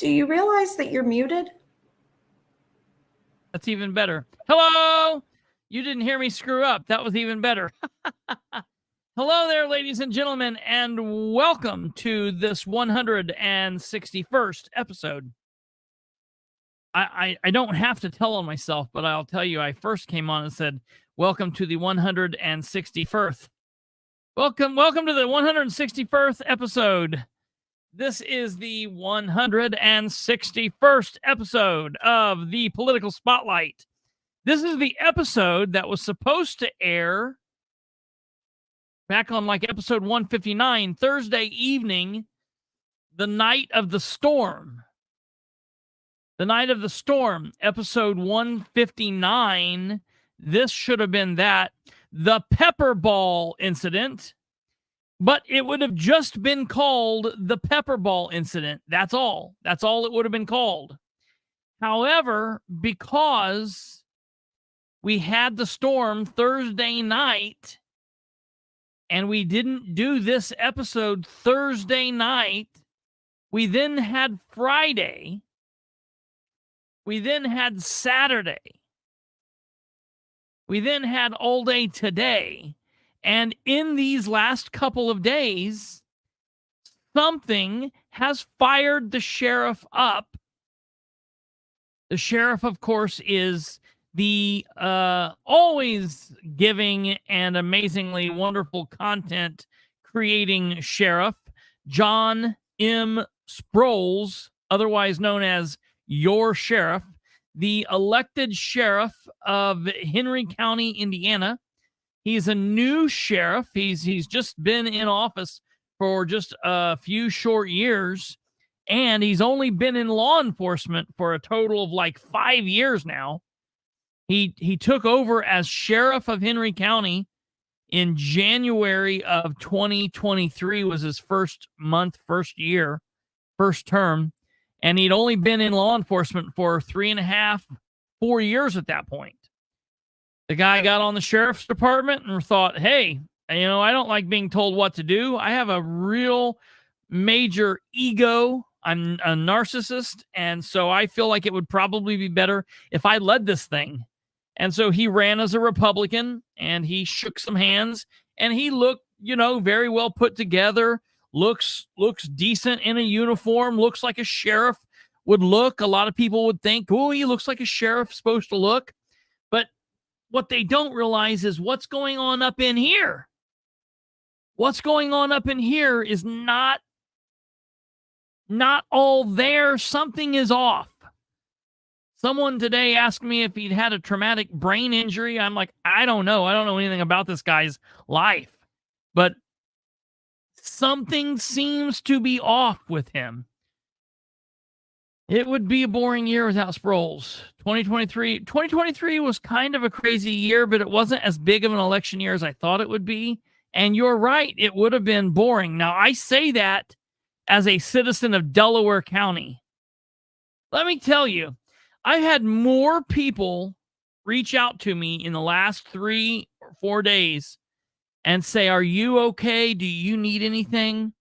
Do you realize that you're muted? That's even better. Hello! You didn't hear me screw up. That was even better. Hello there, ladies and gentlemen, and welcome to this 161st episode. I don't have to tell on myself, but I'll tell you, I first came on and said, welcome to the 161st. Welcome to the 161st episode. This is the 161st episode of the Political Spotlight. This is the episode that was supposed to air back on like episode 159, Thursday evening, the night of the storm. The night of the storm, episode 159. This should have been that. The Pepperball incident. But it would have just been called the Pepperball incident. That's all. That's all it would have been called. However, because we had the storm Thursday night and we didn't do this episode Thursday night, we then had Friday. We then had Saturday. We then had all day today. And in these last couple of days, something has fired the sheriff up. The sheriff, of course, is the always giving and amazingly wonderful content creating sheriff, John M. SPROLES, otherwise known as your sheriff, the elected sheriff of Henry County, Indiana. He's a new sheriff. He's just been in office for just a few short years, and he's only been in law enforcement for a total of like 5 years now. He took over as sheriff of Henry County in January of 2023 was his first year, first term, and he'd only been in law enforcement for 3.5, 4 years at that point. The guy got on the sheriff's department and thought, hey, I don't like being told what to do. I have a real major ego. I'm a narcissist. And so I feel like it would probably be better if I led this thing. And so he ran as a Republican and he shook some hands and he looked, very well put together, looks decent in a uniform, looks like a sheriff would look. A lot of people would think, oh, he looks like a sheriff supposed to look. But what they don't realize is what's going on up in here. What's going on up in here is not all there. Something is off. Someone today asked me if he'd had a traumatic brain injury. I'm like, I don't know. I don't know anything about this guy's life. But something seems to be off with him. It would be a boring year without SPROLES. 2023 was kind of a crazy year, but it wasn't as big of an election year as I thought it would be. And you're right, it would have been boring. Now, I say that as a citizen of Delaware County. Let me tell you, I've had more people reach out to me in the last 3 or 4 days and say, are you okay? Do you need anything?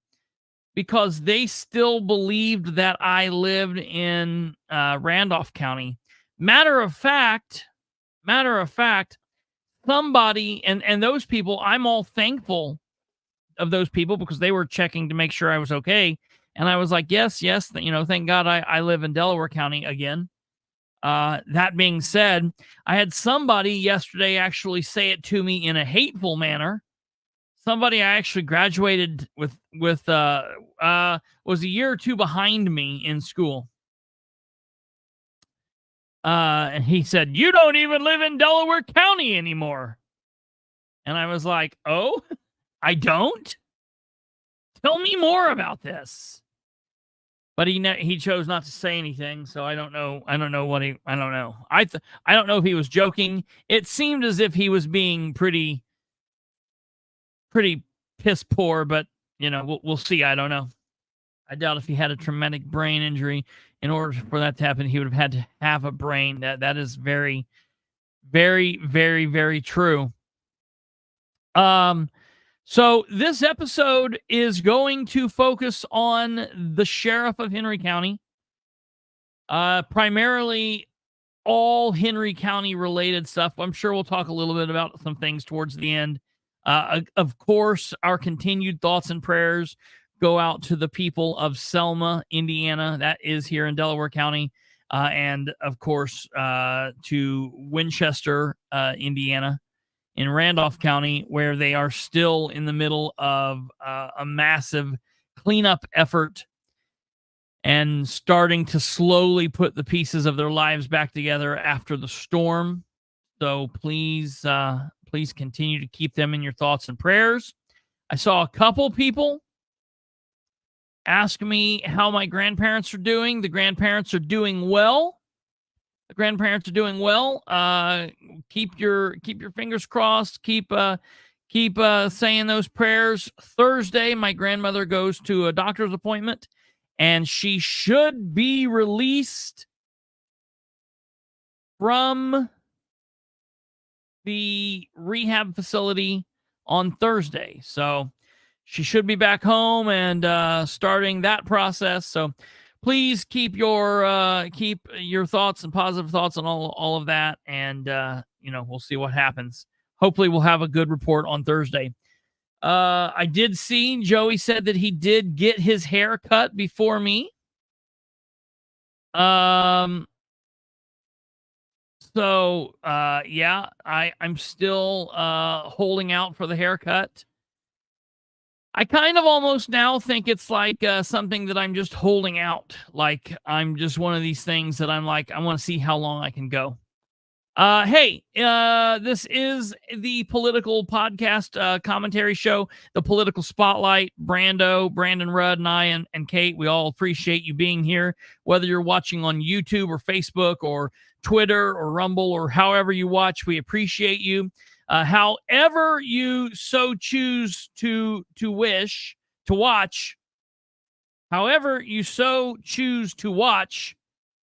Because they still believed that I lived in Randolph County. Matter of fact, somebody, and those people, I'm all thankful of those people because they were checking to make sure I was okay. And I was like, yes, thank God I live in Delaware County again. That being said, I had somebody yesterday actually say it to me in a hateful manner. Somebody I actually graduated with was a year or two behind me in school. And he said, you don't even live in Delaware County anymore. And I was like, oh, I don't? Tell me more about this. But he chose not to say anything, so I don't know. I don't know. I don't know if he was joking. It seemed as if he was being pretty piss poor, but we'll see. I don't know. I doubt if he had a traumatic brain injury, in order for that to happen, he would have had to have a brain. That is very, very, very, very true. So this episode is going to focus on the sheriff of Henry County. Primarily all Henry County related stuff. I'm sure we'll talk a little bit about some things towards the end. Of course, our continued thoughts and prayers go out to the people of Selma, Indiana. That is here in Delaware County. And of course, to Winchester, Indiana, in Randolph County, where they are still in the middle of a massive cleanup effort and starting to slowly put the pieces of their lives back together after the storm. So please continue to keep them in your thoughts and prayers. I saw a couple people ask me how my grandparents are doing. The grandparents are doing well. Keep your fingers crossed. Keep saying those prayers. Thursday, my grandmother goes to a doctor's appointment, and she should be released from the rehab facility on Thursday. So she should be back home and starting that process. So please keep your thoughts and positive thoughts on all of that. And, we'll see what happens. Hopefully we'll have a good report on Thursday. I did see Joey said that he did get his hair cut before me. I'm still holding out for the haircut. I kind of almost now think it's like something that I'm just holding out. Like I'm just one of these things that I'm like, I want to see how long I can go. This is the political podcast commentary show, the Political Spotlight. Brandon Rudd, and I, and Kate, we all appreciate you being here, whether you're watching on YouTube or Facebook or Twitter or Rumble or however you watch. We appreciate you. However you so choose to watch,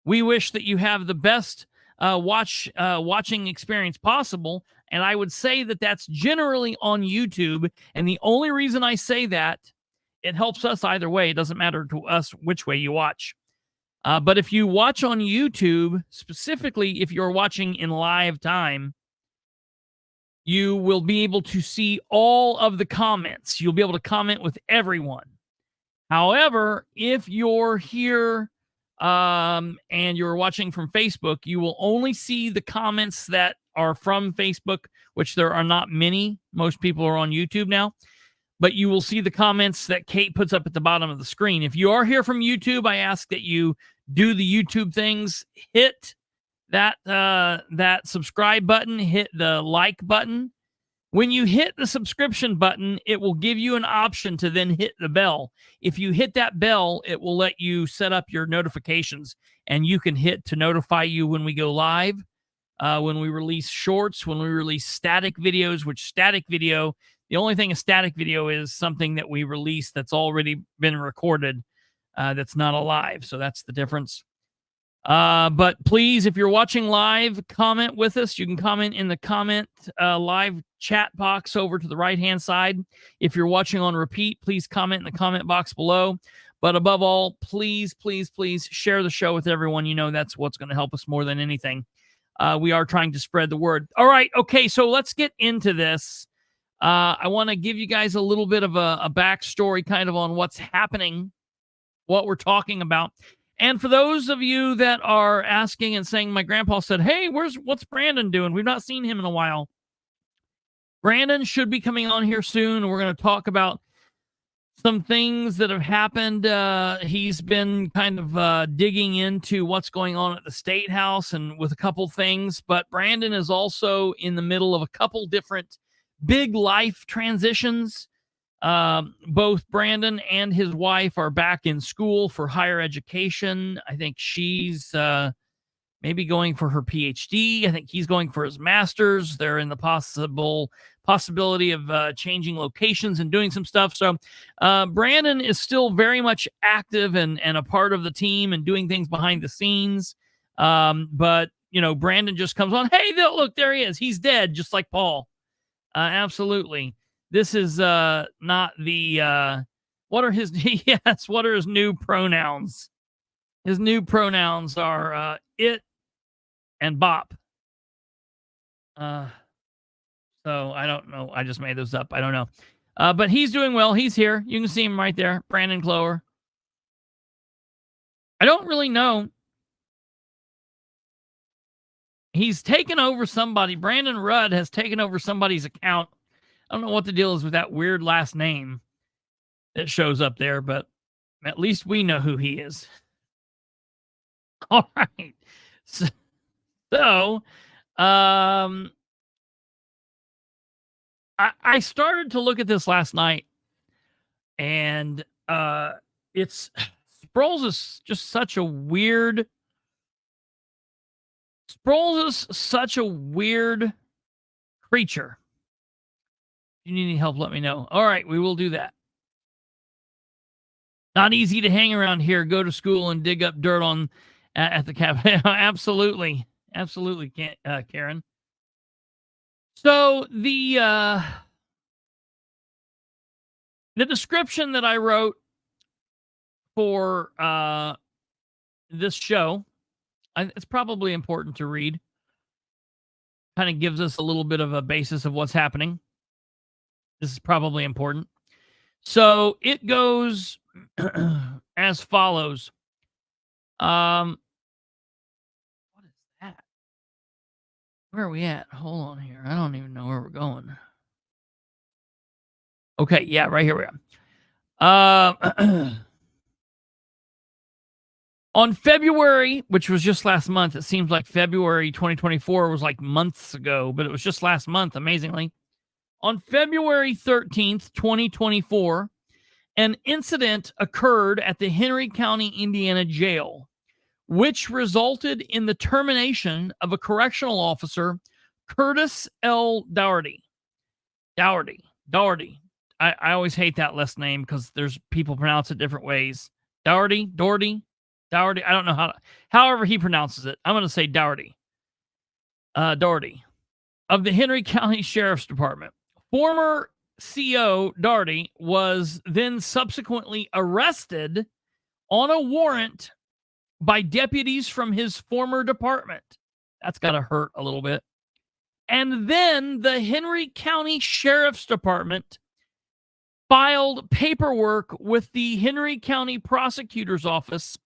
we wish that you have the best watching experience possible. And I would say that that's generally on YouTube. And the only reason I say that, it helps us either way. It doesn't matter to us which way you watch. But if you watch on YouTube, specifically if you're watching in live time, you will be able to see all of the comments. You'll be able to comment with everyone. However, if you're here and you're watching from Facebook, you will only see the comments that are from Facebook, which there are not many. Most people are on YouTube now. But you will see the comments that Kate puts up at the bottom of the screen. If you are here from YouTube, I ask that you do the YouTube things. Hit that subscribe button, hit the like button. When you hit the subscription button, it will give you an option to then hit the bell. If you hit that bell, it will let you set up your notifications, and you can hit to notify you when we go live, when we release shorts, when we release static videos, which static video, the only thing a static video is something that we release that's already been recorded, that's not alive. So that's the difference. But please, if you're watching live, comment with us. You can comment in the comment live chat box over to the right-hand side. If you're watching on repeat, please comment in the comment box below. But above all, please, please, please share the show with everyone. You know, that's what's going to help us more than anything. We are trying to spread the word. All right. Okay. So let's get into this. I want to give you guys a little bit of a backstory kind of on what's happening, what we're talking about. And for those of you that are asking and saying, my grandpa said, hey, what's Brandon doing? We've not seen him in a while. Brandon should be coming on here soon. We're going to talk about some things that have happened. He's been kind of digging into what's going on at the State House and with a couple things. But Brandon is also in the middle of a couple different big life transitions. Both Brandon and his wife are back in school for higher education. I think she's maybe going for her PhD. I think he's going for his master's. They're in the possibility of changing locations and doing some stuff. So Brandon is still very much active and a part of the team and doing things behind the scenes. But, Brandon just comes on. Hey, look, there he is. He's dead, just like Paul. Absolutely. This is not the what are his new pronouns? His new pronouns are it and bop. So I don't know. I just made those up. I don't know. But he's doing well. He's here. You can see him right there. Brandon Clower. I don't really know. He's taken over somebody. Brandon Rudd has taken over somebody's account. I don't know what the deal is with that weird last name that shows up there, but at least we know who he is. All right. So I started to look at this last night, and it's SPROLES is just such a weird. SPROLES is such a weird creature. If you need any help, let me know. All right, we will do that. Not easy to hang around here, go to school and dig up dirt on at the cafe. Absolutely. Absolutely, Karen. So the description that I wrote for this show, it's probably important to read. Kind of gives us a little bit of a basis of what's happening. This is probably important. So it goes as follows. What is that? Where are we at? Hold on here. I don't even know where we're going. Okay, yeah, right here we are. On February, which was just last month, it seems like February 2024 was like months ago, but it was just last month, amazingly. On February 13th, 2024, an incident occurred at the Henry County, Indiana jail, which resulted in the termination of a correctional officer, Curtis L. Dougherty. Dougherty. I always hate that last name because there's people pronounce it different ways. Dougherty. I don't know however he pronounces it. I'm going to say Dougherty. Dougherty of the Henry County Sheriff's Department. Former CO Doughty was then subsequently arrested on a warrant by deputies from his former department. That's got to hurt a little bit. And then the Henry County Sheriff's Department filed paperwork with the Henry County Prosecutor's Office,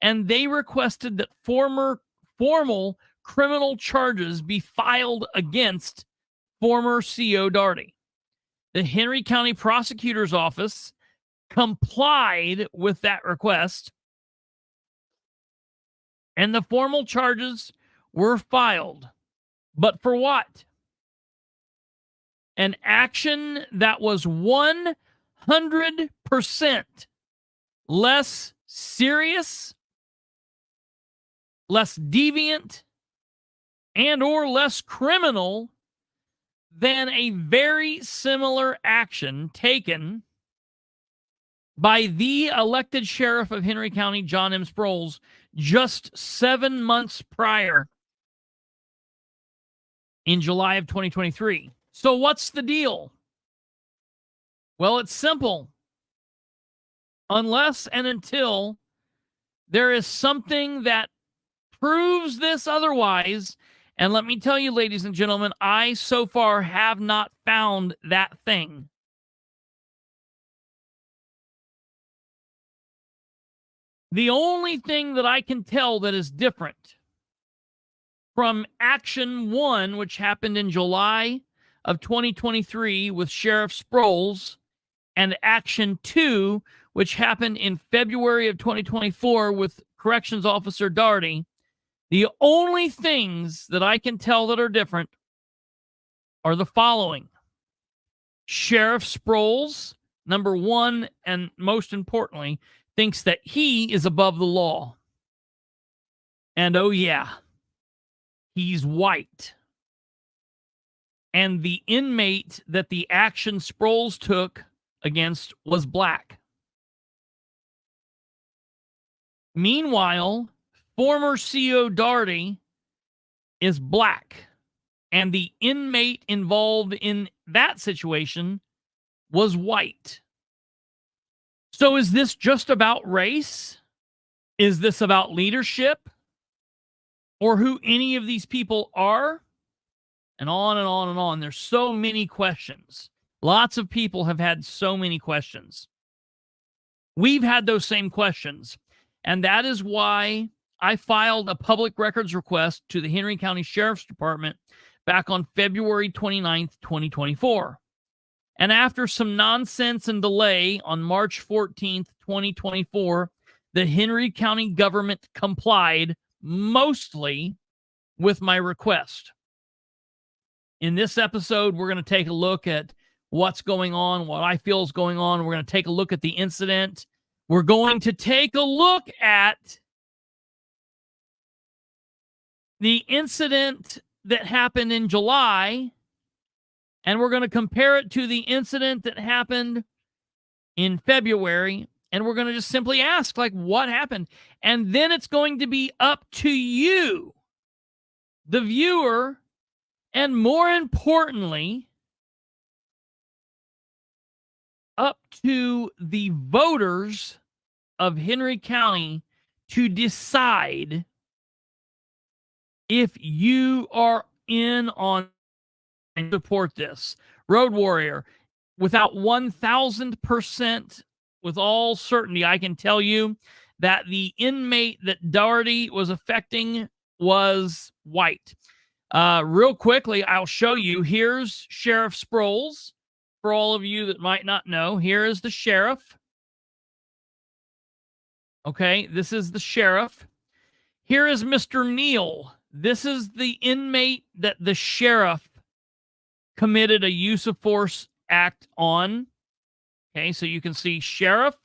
and they requested that formal criminal charges be filed against former CO Doughty. The Henry County Prosecutor's Office complied with that request, and the formal charges were filed. But for what? An action that was 100% less serious, less deviant, and or less criminal than a very similar action taken by the elected sheriff of Henry County, John M. SPROLES, just 7 months prior in July of 2023. So what's the deal? Well, it's simple. Unless and until there is something that proves this otherwise, and let me tell you, ladies and gentlemen, I so far have not found that thing. The only thing that I can tell that is different from Action 1, which happened in July of 2023 with Sheriff SPROLES, and Action 2, which happened in February of 2024 with Corrections Officer Dougherty, the only things that I can tell that are different are the following. Sheriff SPROLES, number one, and most importantly, thinks that he is above the law. And oh yeah, he's white. And the inmate that the action SPROLES took against was black. Meanwhile, former CO Doughty is black, and the inmate involved in that situation was white. So is this just about race? Is this about leadership or who any of these people are? And on and on and on. There's so many questions. Lots of people have had so many questions. We've had those same questions. And that is why I filed a public records request to the Henry County Sheriff's Department back on February 29th, 2024. And after some nonsense and delay on March 14th, 2024, the Henry County government complied mostly with my request. In this episode, we're going to take a look at what's going on, what I feel is going on. We're going to take a look at the incident. We're going to take a look at the incident that happened in July, and we're going to compare it to the incident that happened in February, and we're going to just simply ask, like, what happened? And then it's going to be up to you, the viewer, and more importantly, up to the voters of Henry County to decide if you are in on and support this. Road Warrior, without 1,000%, with all certainty, I can tell you that the inmate that Doughty was affecting was white. Real quickly, I'll show you. Here's Sheriff SPROLES. For all of you that might not know, here is the sheriff. Okay, this is the sheriff. Here is Mr. Neal. This is the inmate that the sheriff committed a use of force act on. Okay, so you can see Sheriff,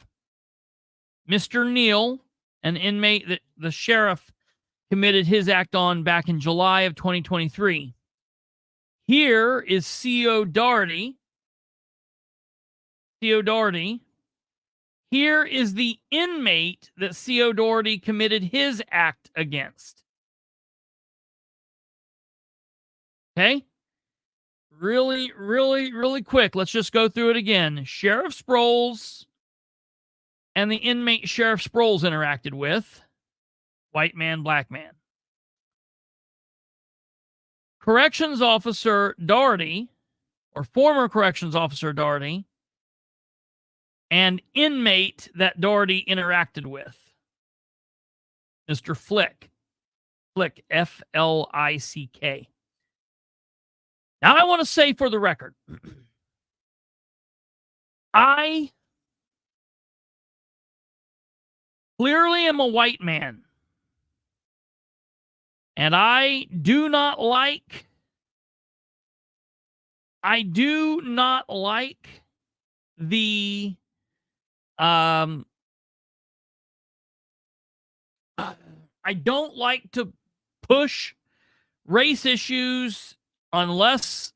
Mr. Neal, an inmate that the sheriff committed his act on back in July of 2023. Here is CO Doughty. CO Doughty. Here is the inmate that CO Doughty committed his act against. Okay? Really quick. Let's just go through it again. Sheriff SPROLES and the inmate Sheriff SPROLES interacted with. White man, black man. Corrections Officer Doughty, or former Corrections Officer Doughty, and inmate that Doughty interacted with. Mr. Flick. Flick, F-L-I-C-K. Now, I want to say for the record, I clearly am a white man. And I do not like the I don't like to push race issues unless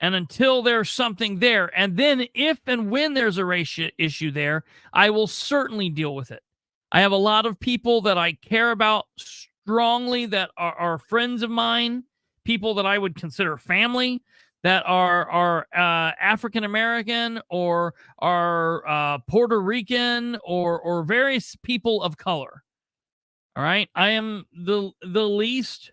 and until there's something there. And then if and when there's a race issue there, I will certainly deal with it. I have a lot of people that I care about strongly that are friends of mine, people that I would consider family, that are African-American or are Puerto Rican or various people of color. All right. I am the least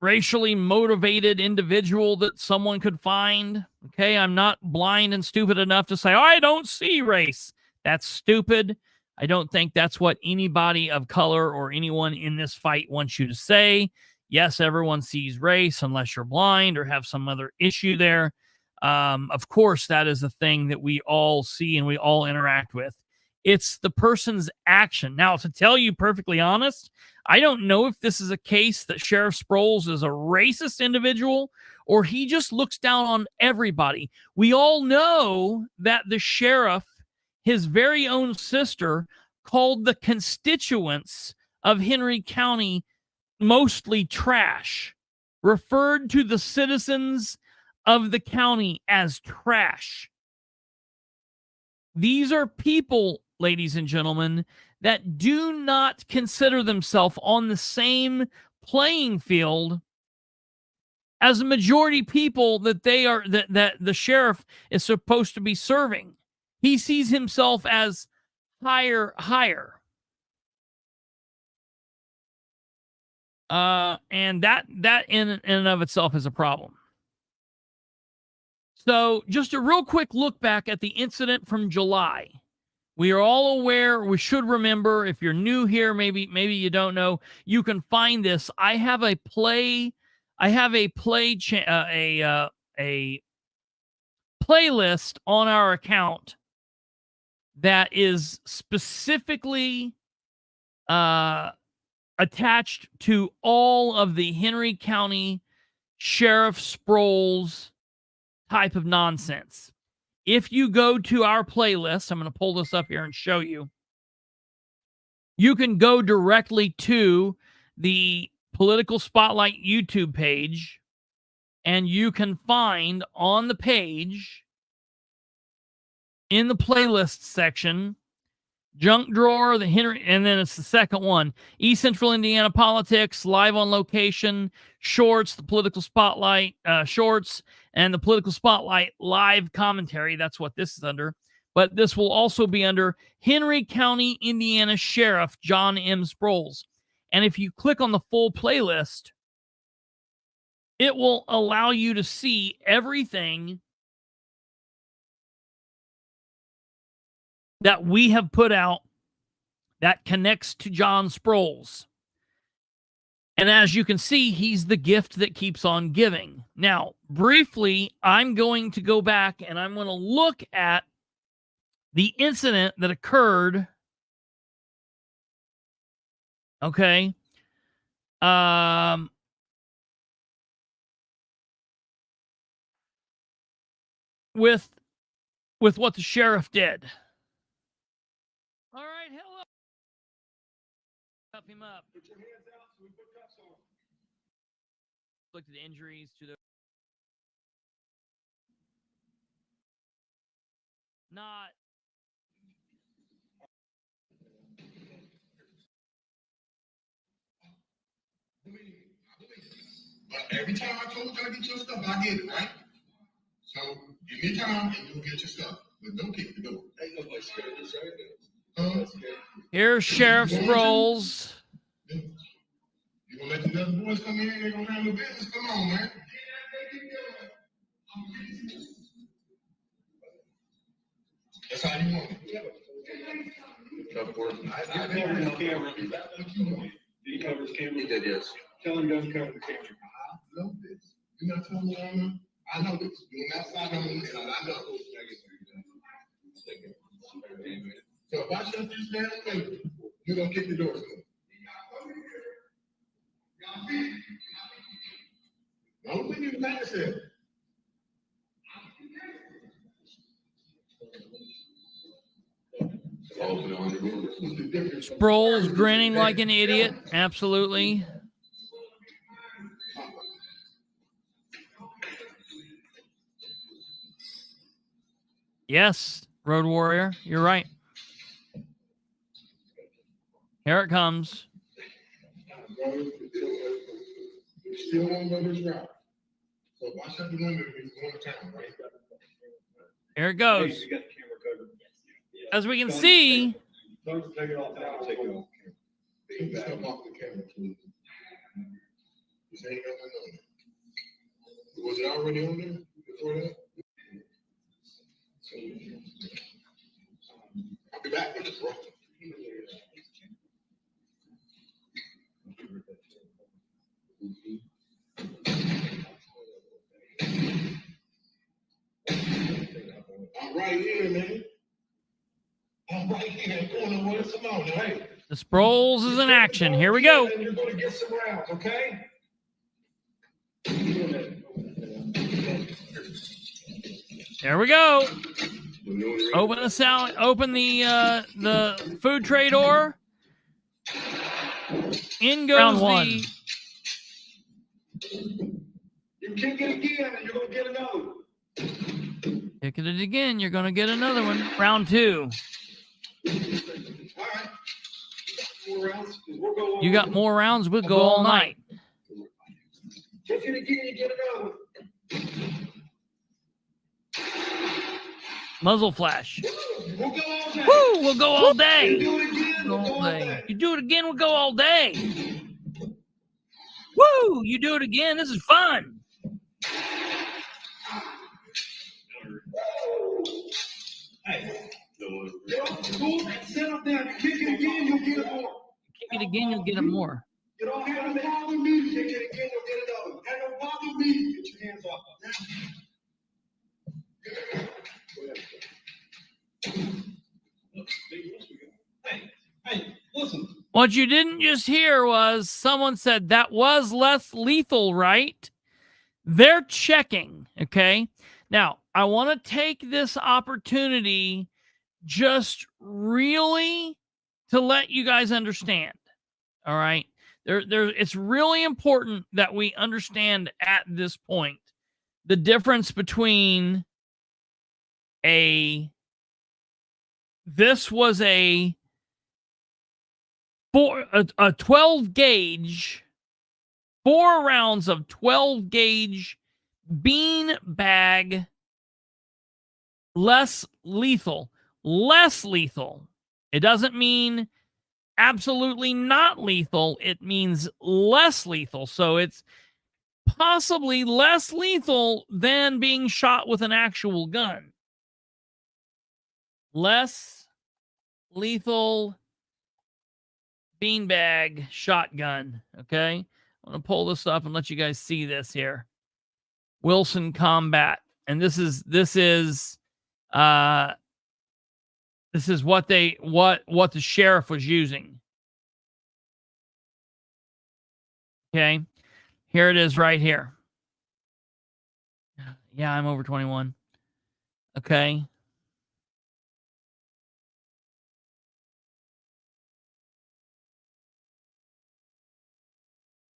racially motivated individual that someone could find. Okay. I'm not blind and stupid enough to say, oh, I don't see race. That's stupid. I don't think that's what anybody of color or anyone in this fight wants you to say. Yes, everyone sees race unless you're blind or have some other issue there. Of course, that is the thing that we all see and we all interact with. It's the person's action. Now, to tell you perfectly honest, I don't know if this is a case that Sheriff SPROLES is a racist individual or he just looks down on everybody. We all know that the sheriff, his very own sister, called the constituents of Henry County mostly trash, referred to the citizens of the county as trash. These are people, ladies and gentlemen, that do not consider themselves on the same playing field as the majority people that they are that the sheriff is supposed to be serving. He sees himself as higher. And that in and of itself is a problem. So just a real quick look back at the incident from July. We are all aware, we should remember, if you're new here, maybe you don't know, you can find this. I have a playlist on our account that is specifically attached to all of the Henry County Sheriff SPROLES type of nonsense. If you go to our playlist, I'm going to pull this up here and show you. You can go directly to the Political Spotlight YouTube page, and you can find on the page, in the playlist section, Junk Drawer, the Henry, and then it's the second one, East Central Indiana Politics, Live on Location, Shorts, the Political Spotlight Shorts, and the Political Spotlight Live Commentary. That's what this is under. But this will also be under Henry County, Indiana Sheriff John M. SPROLES. And if you click on the full playlist, it will allow you to see everything that we have put out that connects to John SPROLES. And as you can see, he's the gift that keeps on giving. Now, briefly, I'm going to go back and I'm going to look at the incident that occurred. Okay. With what the sheriff did. All right, hello. Cuff him up. Put your hands out so we put cuffs on. Look at the injuries to the. Not. But every time I told you I get your stuff, I get it, right? So give me time and you'll get your stuff. But don't kick the door. Ain't nobody scared of this right now. Here's Sheriff SPROLES. You gonna let these other boys come in? They gonna handle business? Come on, man. That's how you want it. I cover his camera. What you want? Did he cover his camera? He did, yes. Tell him he doesn't cover the camera. I know this. You're not telling me I know? I know this. You're outside on me, and I know. So if I shut this down, you're gonna kick the door. The only thing you can pass it. SPROLES grinning like an idiot. Absolutely. Yes, Road Warrior, you're right. Here it comes. Still won't go this route. So if I shut the window, he's going to town, right? Here it goes. As we can see, Take it off now. Take it off. Take the stuff off the camera, please. This ain't nothing on there. Was it already on there before that? I'll be back with this, bro. I'm right here, man. I'm right here. Going nowhere. Come on, hey. the SPROLES is in action. Here we go. You're going to get some rounds, okay? There we go. Open the salad. Open the food tray door. In goes Round one. You kick it again, and you're going to get another one. Kicking it again. You're going to get another one. Round two. All right. More rounds. We'll go You got more rounds. We'll go all night. Kick it again, you get another one. Muzzle flash. We'll go all day. Woo! We'll go all day. You do it again, we'll go all day. You do it again, we'll go all day. Woo! You do it again. This is fun. Hey, get off the stool, sit up there, and kick it again, you'll get it more. Kick it again, you'll get it more. You don't have to bother me, kick it again, you'll get it over. Have no bother me, get your hands off. Hey, listen. What you didn't just hear was someone said that was less lethal, right? They're checking, okay? Now, I want to take this opportunity just really to let you guys understand, all right? It's really important that we understand at this point the difference between this was a 12 gauge, 4 rounds of 12 gauge bean bag, less lethal. It doesn't mean absolutely not lethal. It means less lethal. So it's possibly less lethal than being shot with an actual gun. Less lethal beanbag shotgun. Okay, I'm gonna pull this up and let you guys see this here. Wilson Combat, and this is what the sheriff was using. Okay, here it is right here. Yeah, I'm over 21. Okay.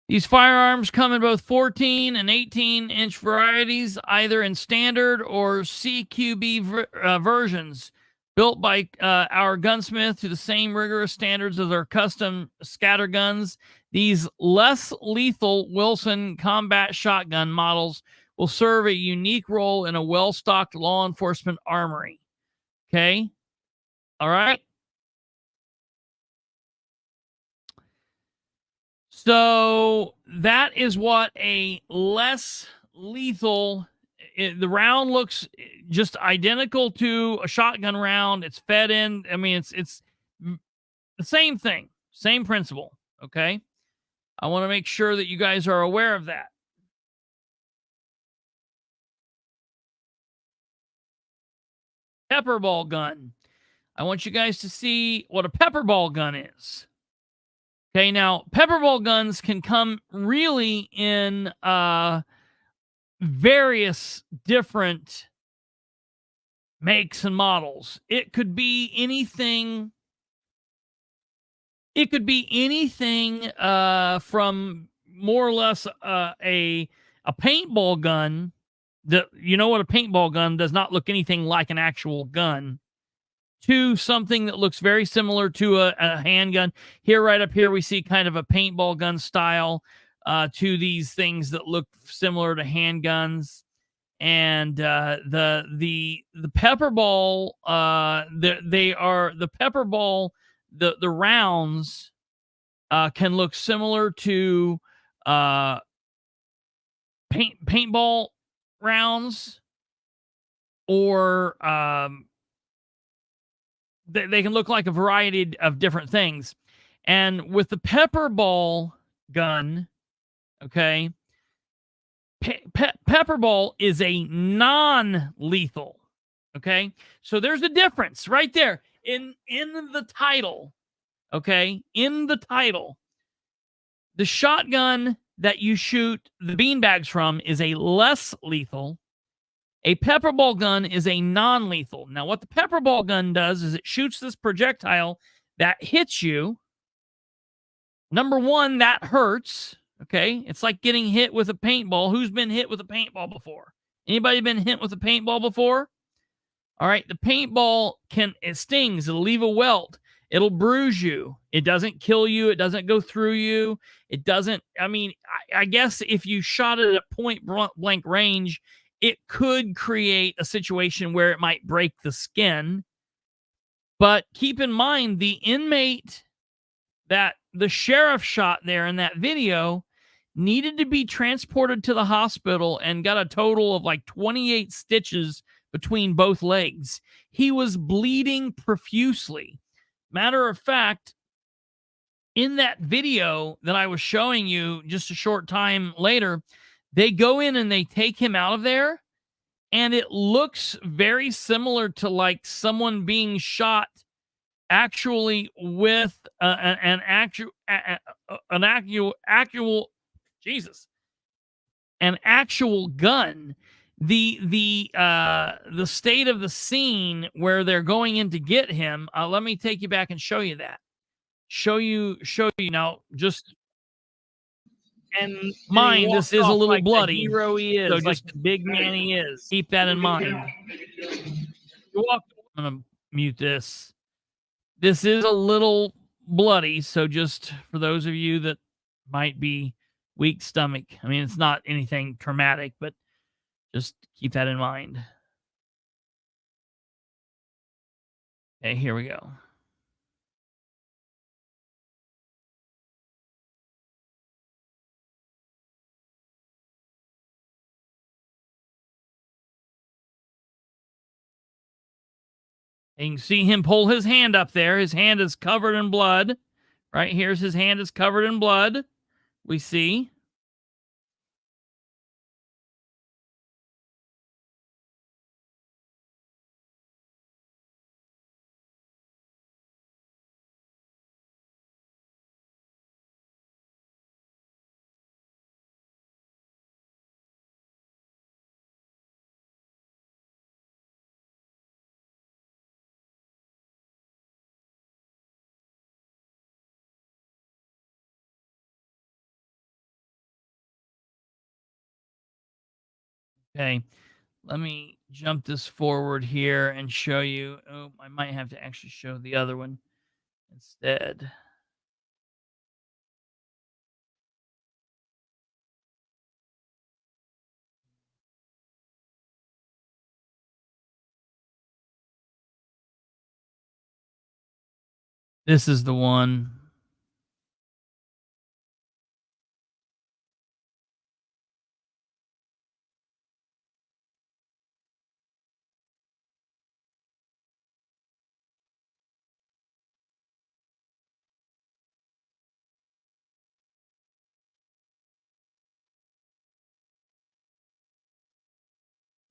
These firearms come in both 14 and 18-inch varieties, either in standard or CQB versions, built by our gunsmith to the same rigorous standards as our custom scatter guns. These less lethal Wilson combat shotgun models will serve a unique role in a well-stocked law enforcement armory. Okay? All right? So that is what a less lethal, the round looks just identical to a shotgun round. It's fed in. I mean, it's the same thing, same principle. Okay. I want to make sure that you guys are aware of that. Pepperball gun. I want you guys to see what a pepperball gun is. Okay, now pepperball guns can come really in various different makes and models. It could be anything. It could be anything from more or less a paintball gun. You know what a paintball gun does not look anything like an actual gun, to something that looks very similar to a handgun. Here, right up here, we see kind of a paintball gun style to these things that look similar to handguns. And the pepperball, the pepperball, the rounds can look similar to paintball rounds, or they can look like a variety of different things. And with the pepperball gun, okay, pepperball is a non-lethal. Okay, so there's a difference right there in the title. Okay, in the title, the shotgun that you shoot the beanbags from is a less lethal. A pepperball gun is a non-lethal. Now, what the pepperball gun does is it shoots this projectile that hits you. Number one, that hurts. Okay, it's like getting hit with a paintball. Who's been hit with a paintball before? Anybody been hit with a paintball before? All right, the paintball it stings. It'll leave a welt. It'll bruise you. It doesn't kill you. It doesn't go through you. It doesn't. I mean, I guess if you shot it at point blank range, it could create a situation where it might break the skin. But keep in mind, the inmate that the sheriff shot there in that video needed to be transported to the hospital and got a total of like 28 stitches between both legs. He was bleeding profusely. Matter of fact, in that video that I was showing you just a short time later, they go in and they take him out of there, and it looks very similar to like someone being shot actually with an actual gun. The state of the scene where they're going in to get him. Let me take you back and show you that. Show you now. Just and mind, this is a little like bloody. The hero he is, so just like the big man he is. Keep that in mind. I'm gonna mute this. This is a little bloody, so just for those of you that might be weak stomach, I mean, it's not anything traumatic, but just keep that in mind. Okay, here we go. And you can see him pull his hand up there. His hand is covered in blood. Right here's his hand is covered in blood. We see. Okay, let me jump this forward here and show you. Oh, I might have to actually show the other one instead. This is the one.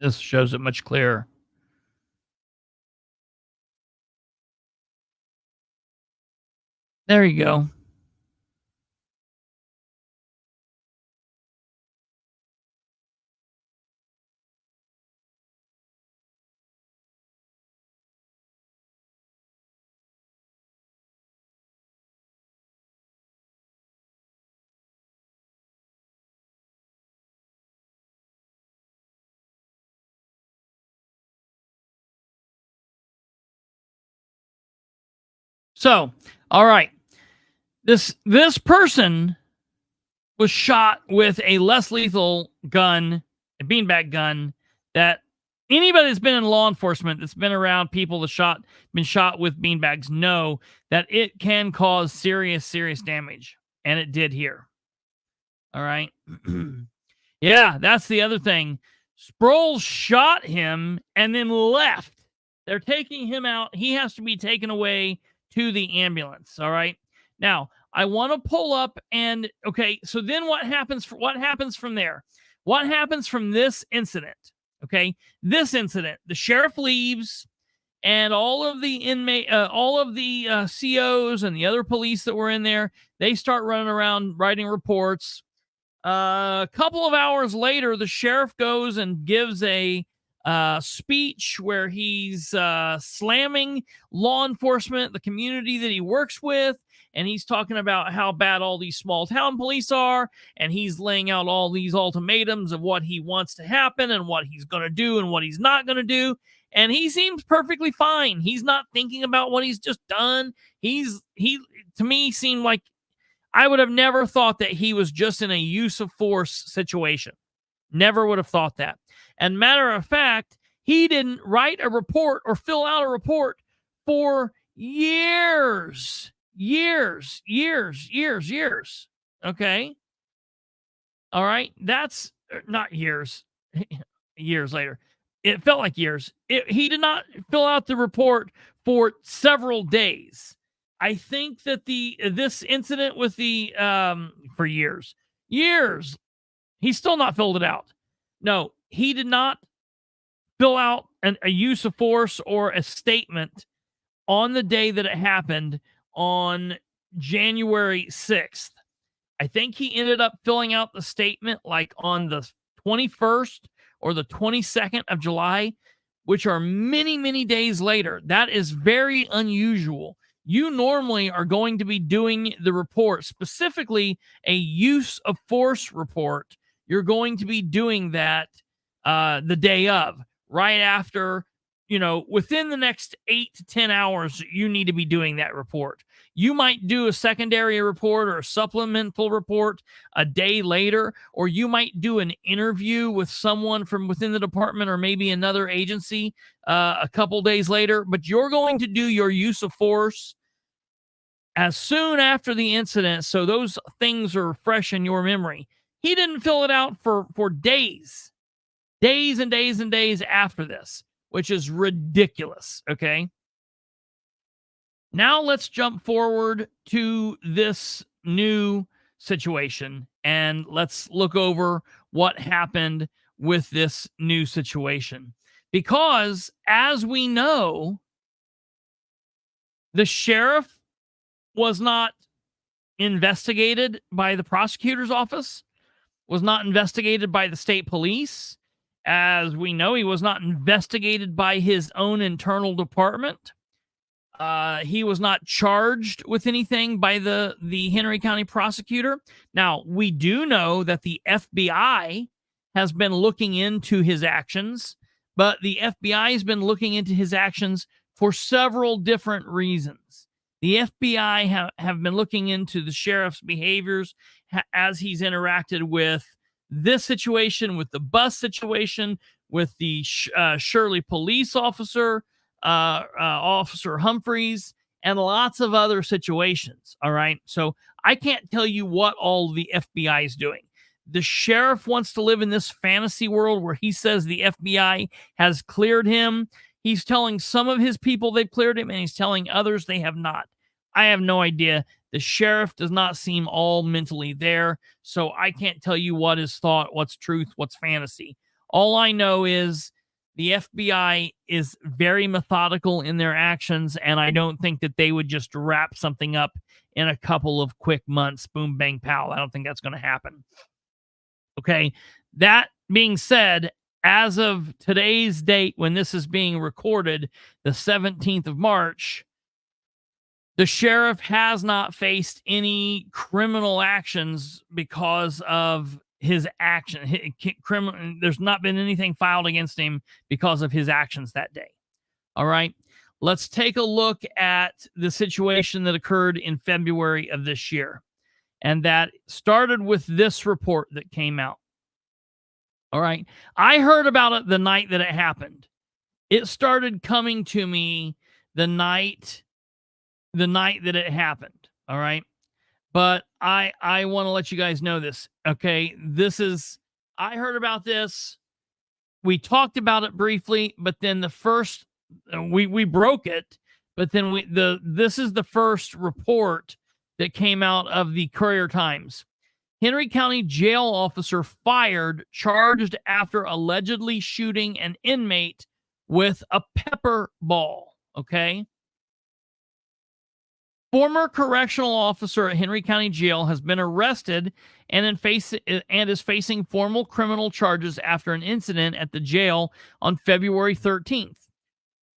This shows it much clearer. There you go. So, all right. This person was shot with a less lethal gun, a beanbag gun, that anybody that's been in law enforcement, that's been around people that been shot with beanbags, know that it can cause serious damage. And it did here. All right. Yeah, that's the other thing. SPROLES shot him and then left. They're taking him out. He has to be taken away to the ambulance. All right. Now, I want to pull up and okay, so then what happens from there? What happens from this incident? Okay, this incident, the sheriff leaves and all of the COs and the other police that were in there, they start running around writing reports. A couple of hours later, the sheriff goes and gives a speech where he's slamming law enforcement, the community that he works with, and he's talking about how bad all these small town police are, and he's laying out all these ultimatums of what he wants to happen and what he's going to do and what he's not going to do. And he seems perfectly fine. He's not thinking about what he's just done. He to me seemed like I would have never thought that he was just in a use of force situation. Never would have thought that. And matter of fact, he didn't write a report or fill out a report for years. Okay. All right. That's not years, years later. It felt like years. He did not fill out the report for several days. I think that this incident with the for years, he's still not filled it out. No, he did not fill out a use of force or a statement on the day that it happened on January 6th. I think he ended up filling out the statement like on the 21st or the 22nd of July, which are many, many days later. That is very unusual. You normally are going to be doing the report, specifically a use of force report. You're going to be doing that the day of, right after, within the next 8 to 10 hours, you need to be doing that report. You might do a secondary report or a supplemental report a day later, or you might do an interview with someone from within the department or maybe another agency a couple days later, but you're going to do your use of force as soon after the incident, so those things are fresh in your memory. He didn't fill it out for days and days and days after this, which is ridiculous, okay? Now let's jump forward to this new situation and let's look over what happened with this new situation. Because as we know, the sheriff was not investigated by the prosecutor's office, was not investigated by the state police. As we know, he was not investigated by his own internal department. He was not charged with anything by the Henry County prosecutor. Now, we do know that the FBI has been looking into his actions, but the FBI has been looking into his actions for several different reasons. The FBI have been looking into the sheriff's behaviors as he's interacted with this situation, with the bus situation, with the Shirley police officer, Officer Humphreys, and lots of other situations. All right. So I can't tell you what all the FBI is doing. The sheriff wants to live in this fantasy world where he says the FBI has cleared him. He's telling some of his people they've cleared him, and he's telling others they have not. I have no idea. The sheriff does not seem all mentally there, so I can't tell you what is thought, what's truth, what's fantasy. All I know is the FBI is very methodical in their actions, and I don't think that they would just wrap something up in a couple of quick months. Boom, bang, pow. I don't think that's going to happen. Okay. That being said, as of today's date, when this is being recorded, the 17th of March, the sheriff has not faced any criminal actions because of his action. There's not been anything filed against him because of his actions that day. All right. Let's take a look at the situation that occurred in February of this year. And that started with this report that came out. All right. I heard about it the night that it happened. It started coming to me the night that it happened. All right. But I want to let you guys know this. Okay. I heard about this. We talked about it briefly, but then we broke it. But then this is the first report that came out of the Courier-Times. Henry County jail officer fired, charged after allegedly shooting an inmate with a pepperball. Okay. Former correctional officer at Henry County Jail has been arrested and is facing formal criminal charges after an incident at the jail on February 13th.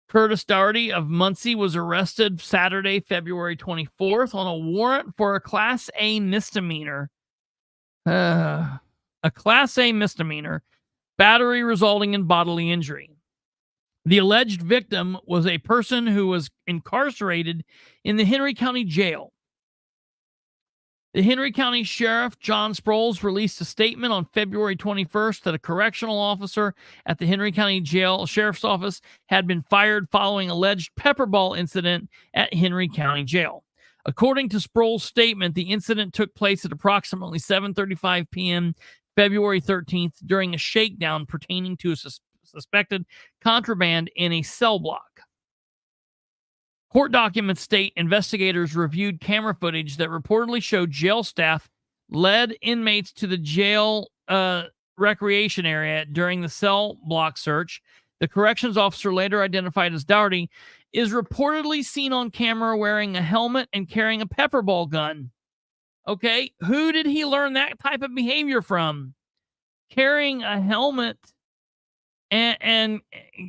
Curtis Dougherty of Muncie was arrested Saturday, February 24th on a warrant for a Class A misdemeanor. A Class A misdemeanor, battery resulting in bodily injury. The alleged victim was a person who was incarcerated in the Henry County Jail. The Henry County Sheriff, John SPROLES, released a statement on February 21st that a correctional officer at the Henry County Jail Sheriff's Office had been fired following alleged pepperball incident at Henry County Jail. According to SPROLES' statement, the incident took place at approximately 7:35 p.m. February 13th during a shakedown pertaining to a suspected contraband in a cell block. Court documents state investigators reviewed camera footage that reportedly showed jail staff led inmates to the jail recreation area during the cell block search. The corrections officer, later identified as Doughty, is reportedly seen on camera wearing a helmet and carrying a pepperball gun. Okay, who did he learn that type of behavior from? Carrying a helmet and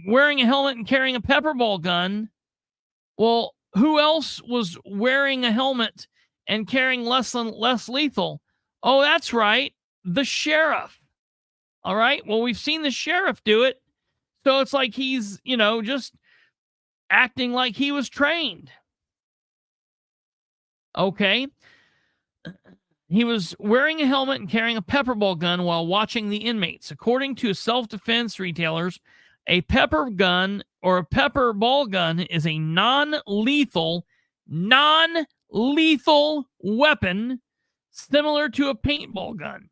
wearing a helmet and carrying a pepperball gun. Well, who else was wearing a helmet and carrying less lethal? Oh, that's right, the sheriff. All right, well, we've seen the sheriff do it. So it's like he's, just acting like he was trained. Okay. He was wearing a helmet and carrying a pepperball gun while watching the inmates. According to self-defense retailers, a pepper gun or a pepperball gun is a non-lethal weapon similar to a paintball gun.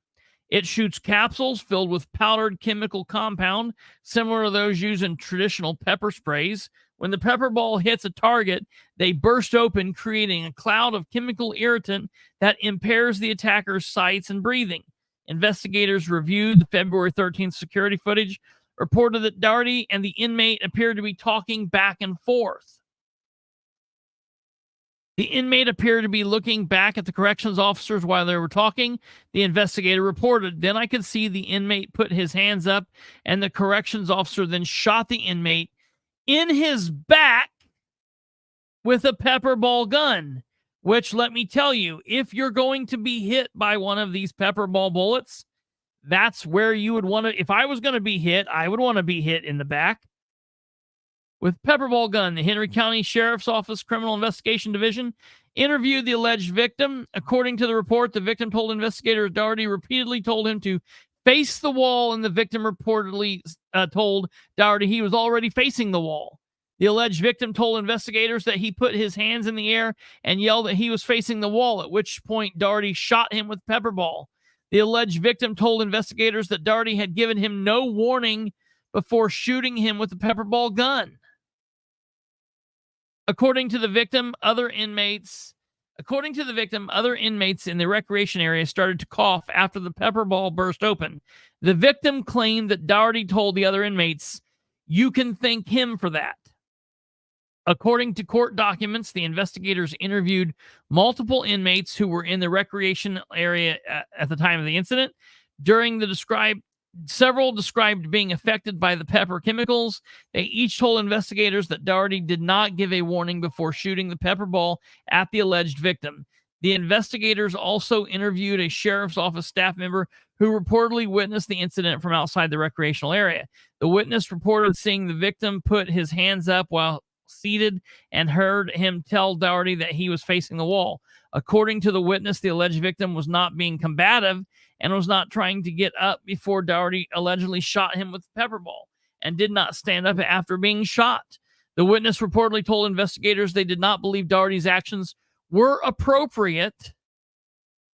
It shoots capsules filled with powdered chemical compound similar to those used in traditional pepper sprays. When the pepperball hits a target, they burst open, creating a cloud of chemical irritant that impairs the attacker's sights and breathing. Investigators reviewed the February 13th security footage, reported that Doughty and the inmate appeared to be talking back and forth. The inmate appeared to be looking back at the corrections officers while they were talking. The investigator reported, "Then I could see the inmate put his hands up, and the corrections officer then shot the inmate in his back with a pepperball gun," which, let me tell you, if you're going to be hit by one of these pepperball bullets, that's where you would want to. If I was going to be hit, I would want to be hit in the back with pepperball gun. The Henry County Sheriff's Office Criminal Investigation Division interviewed the alleged victim. According to the report, the victim told investigators Doughty repeatedly told him to face the wall, and the victim reportedly told Doughty he was already facing the wall. The alleged victim told investigators that he put his hands in the air and yelled that he was facing the wall, at which point Doughty shot him with pepperball. The alleged victim told investigators that Doughty had given him no warning before shooting him with the pepperball gun. According to the victim, other inmates in the recreation area started to cough after the pepperball burst open. The victim claimed that Doughty told the other inmates, "You can thank him for that." According to court documents, the investigators interviewed multiple inmates who were in the recreation area at the time of the incident. Several described being affected by the pepper chemicals. They each told investigators that Doughty did not give a warning before shooting the pepperball at the alleged victim. The investigators also interviewed a sheriff's office staff member who reportedly witnessed the incident from outside the recreational area. The witness reported seeing the victim put his hands up while seated and heard him tell Doughty that he was facing the wall. According to the witness, the alleged victim was not being combative and was not trying to get up before Doughty allegedly shot him with the pepperball, and did not stand up after being shot. The witness reportedly told investigators they did not believe Doughty's actions were appropriate.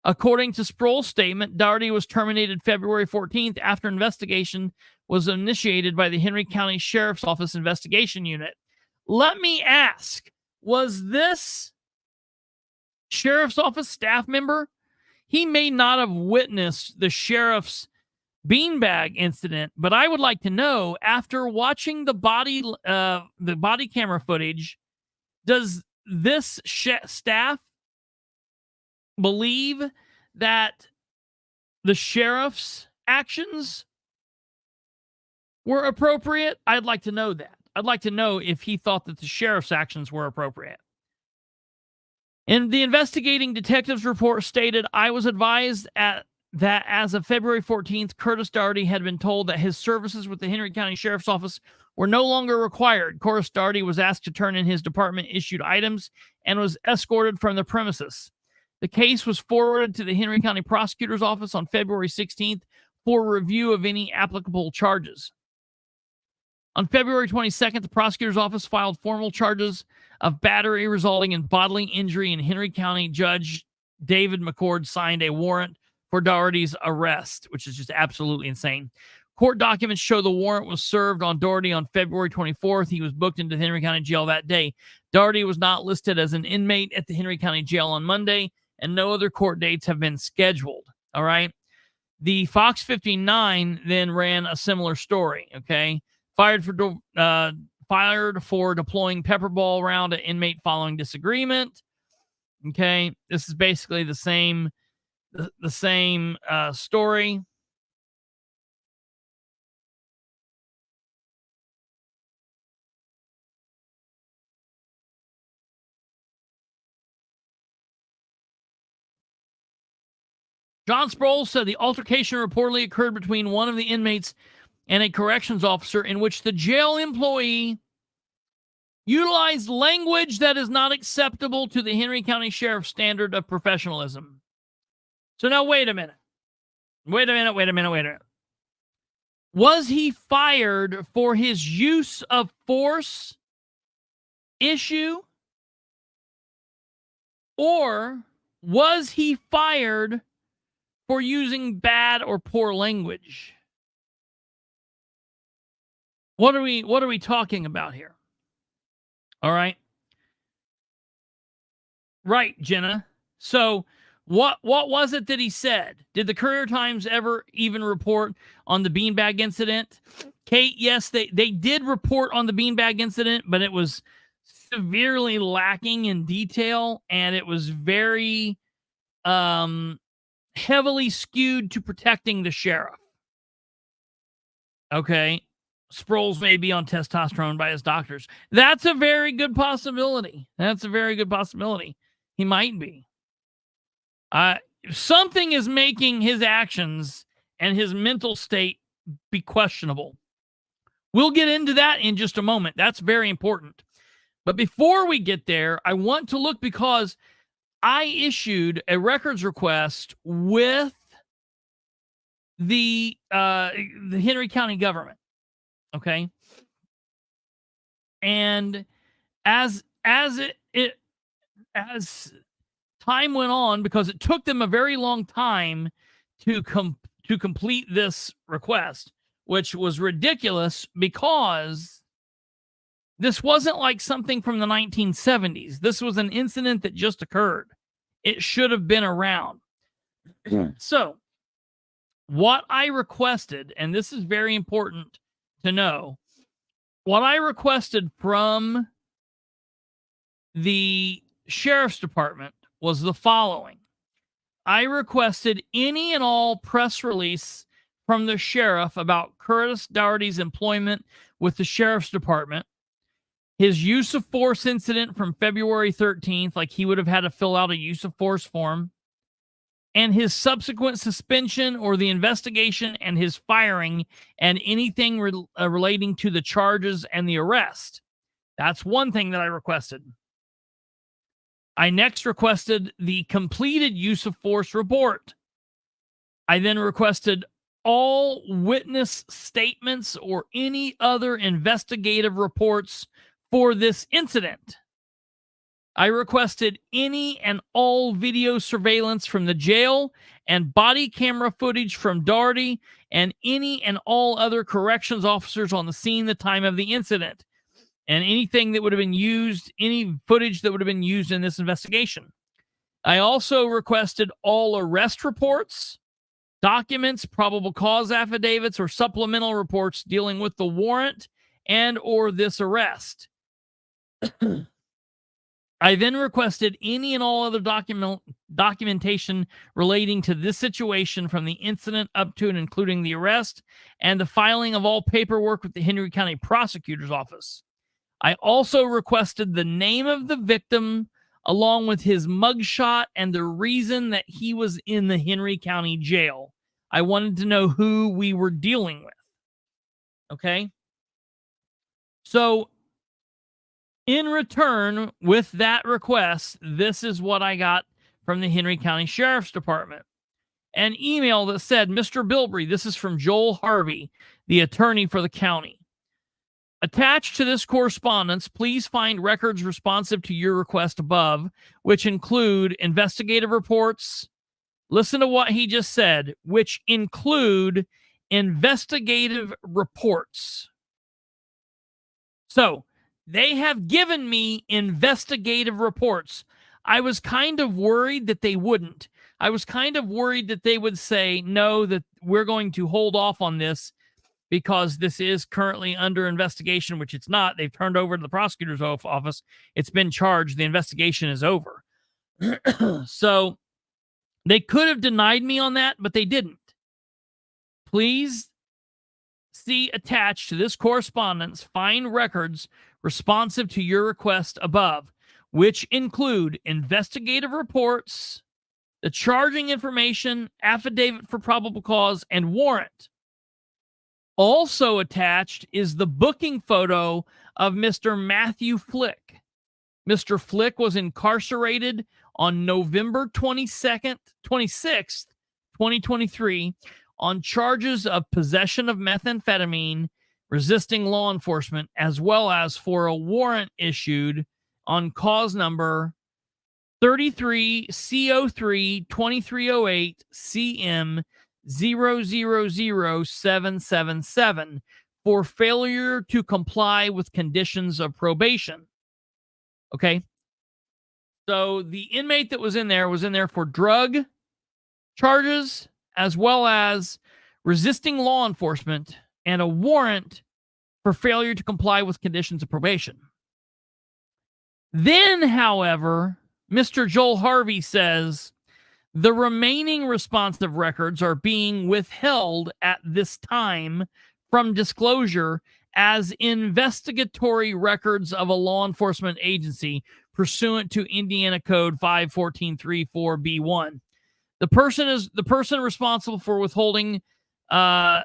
According to SPROLES' statement, Doughty was terminated February 14th after investigation was initiated by the Henry County Sheriff's Office Investigation Unit. Let me ask, was this sheriff's office staff member? He may not have witnessed the sheriff's beanbag incident, but I would like to know, after watching the body camera footage, does this staff believe that the sheriff's actions were appropriate? I'd like to know that. I'd like to know if he thought that the sheriff's actions were appropriate. And the investigating detective's report stated, "I was advised that as of February 14th, Curtis Doughty had been told that his services with the Henry County Sheriff's Office were no longer required. Curtis Doughty was asked to turn in his department-issued items and was escorted from the premises. The case was forwarded to the Henry County Prosecutor's Office on February 16th for review of any applicable charges. On February 22nd, the prosecutor's office filed formal charges of battery resulting in bodily injury, and Henry County Judge David McCord signed a warrant for Dougherty's arrest, which is just absolutely insane. Court documents show the warrant was served on Dougherty on February 24th. He was booked into the Henry County Jail that day. Dougherty was not listed as an inmate at the Henry County Jail on Monday, and no other court dates have been scheduled. All right. The Fox 59 then ran a similar story. Okay. Fired for deploying Pepperball around an inmate following disagreement. Okay. This is basically the same story. John Sproles said the altercation reportedly occurred between one of the inmates and a corrections officer in which the jail employee utilized language that is not acceptable to the Henry County Sheriff's standard of professionalism. So now wait a minute. Was he fired for his use of force issue? Or was he fired for using bad or poor language? What are we talking about here? All right. Right, Jenna. So what was it that he said? Did the Courier Times ever even report on the beanbag incident? Kate, yes, they did report on the beanbag incident, but it was severely lacking in detail, and it was very heavily skewed to protecting the sheriff. Okay. Sproles may be on testosterone by his doctors. That's a very good possibility. He might be. Something is making his actions and his mental state be questionable. We'll get into that in just a moment. That's very important. But before we get there, I want to look, because I issued a records request with the Henry County government. Okay. And as time went on, because it took them a very long time to complete this request, which was ridiculous, because this wasn't like something from the 1970s. This was an incident that just occurred. It should have been around. So what I requested, and this is very important to know, what I requested from the Sheriff's Department was the following. I requested any and all press release from the sheriff about Curtis Dougherty's employment with the Sheriff's Department, his use of force incident from February 13th, like he would have had to fill out a use of force form, and his subsequent suspension or the investigation and his firing, and anything relating to the charges and the arrest. That's one thing that I requested. I next requested the completed use of force report. I then requested all witness statements or any other investigative reports for this incident. I requested any and all video surveillance from the jail and body camera footage from Dougherty and any and all other corrections officers on the scene at the time of the incident, and anything that would have been used, any footage that would have been used in this investigation. I also requested all arrest reports, documents, probable cause affidavits, or supplemental reports dealing with the warrant and or this arrest. I then requested any and all other documentation relating to this situation from the incident up to and including the arrest, and the filing of all paperwork with the Henry County Prosecutor's Office. I also requested the name of the victim along with his mugshot and the reason that he was in the Henry County Jail. I wanted to know who we were dealing with. Okay? So, in return, with that request, this is what I got from the Henry County Sheriff's Department. An email that said, Mr. Bilbrey, this is from Joel Harvey, the attorney for the county. Attached to this correspondence, please find records responsive to your request above, which include investigative reports, Listen to what he just said, which include investigative reports. So they have given me investigative reports. I was kind of worried that they wouldn't. I was kind of worried that they would say, no, that we're going to hold off on this because this is currently under investigation, which it's not. They've turned over to the prosecutor's office. It's been charged. The investigation is over. So they could have denied me on that, but they didn't. Please see attached to this correspondence fine records responsive to your request above, which include investigative reports, the charging information, affidavit for probable cause, and warrant. Also attached is the booking photo of Mr. Matthew Flick. Mr. Flick was incarcerated on November 26th, 2023, on charges of possession of methamphetamine, resisting law enforcement, as well as for a warrant issued on cause number 33 CO3 2308 CM 000777 for failure to comply with conditions of probation. Okay. So the inmate that was in there for drug charges, as well as resisting law enforcement and a warrant for failure to comply with conditions of probation. Then, however, Mr. Joel Harvey says the remaining responsive records are being withheld at this time from disclosure as investigatory records of a law enforcement agency pursuant to Indiana Code 51434B1. The person responsible for withholding the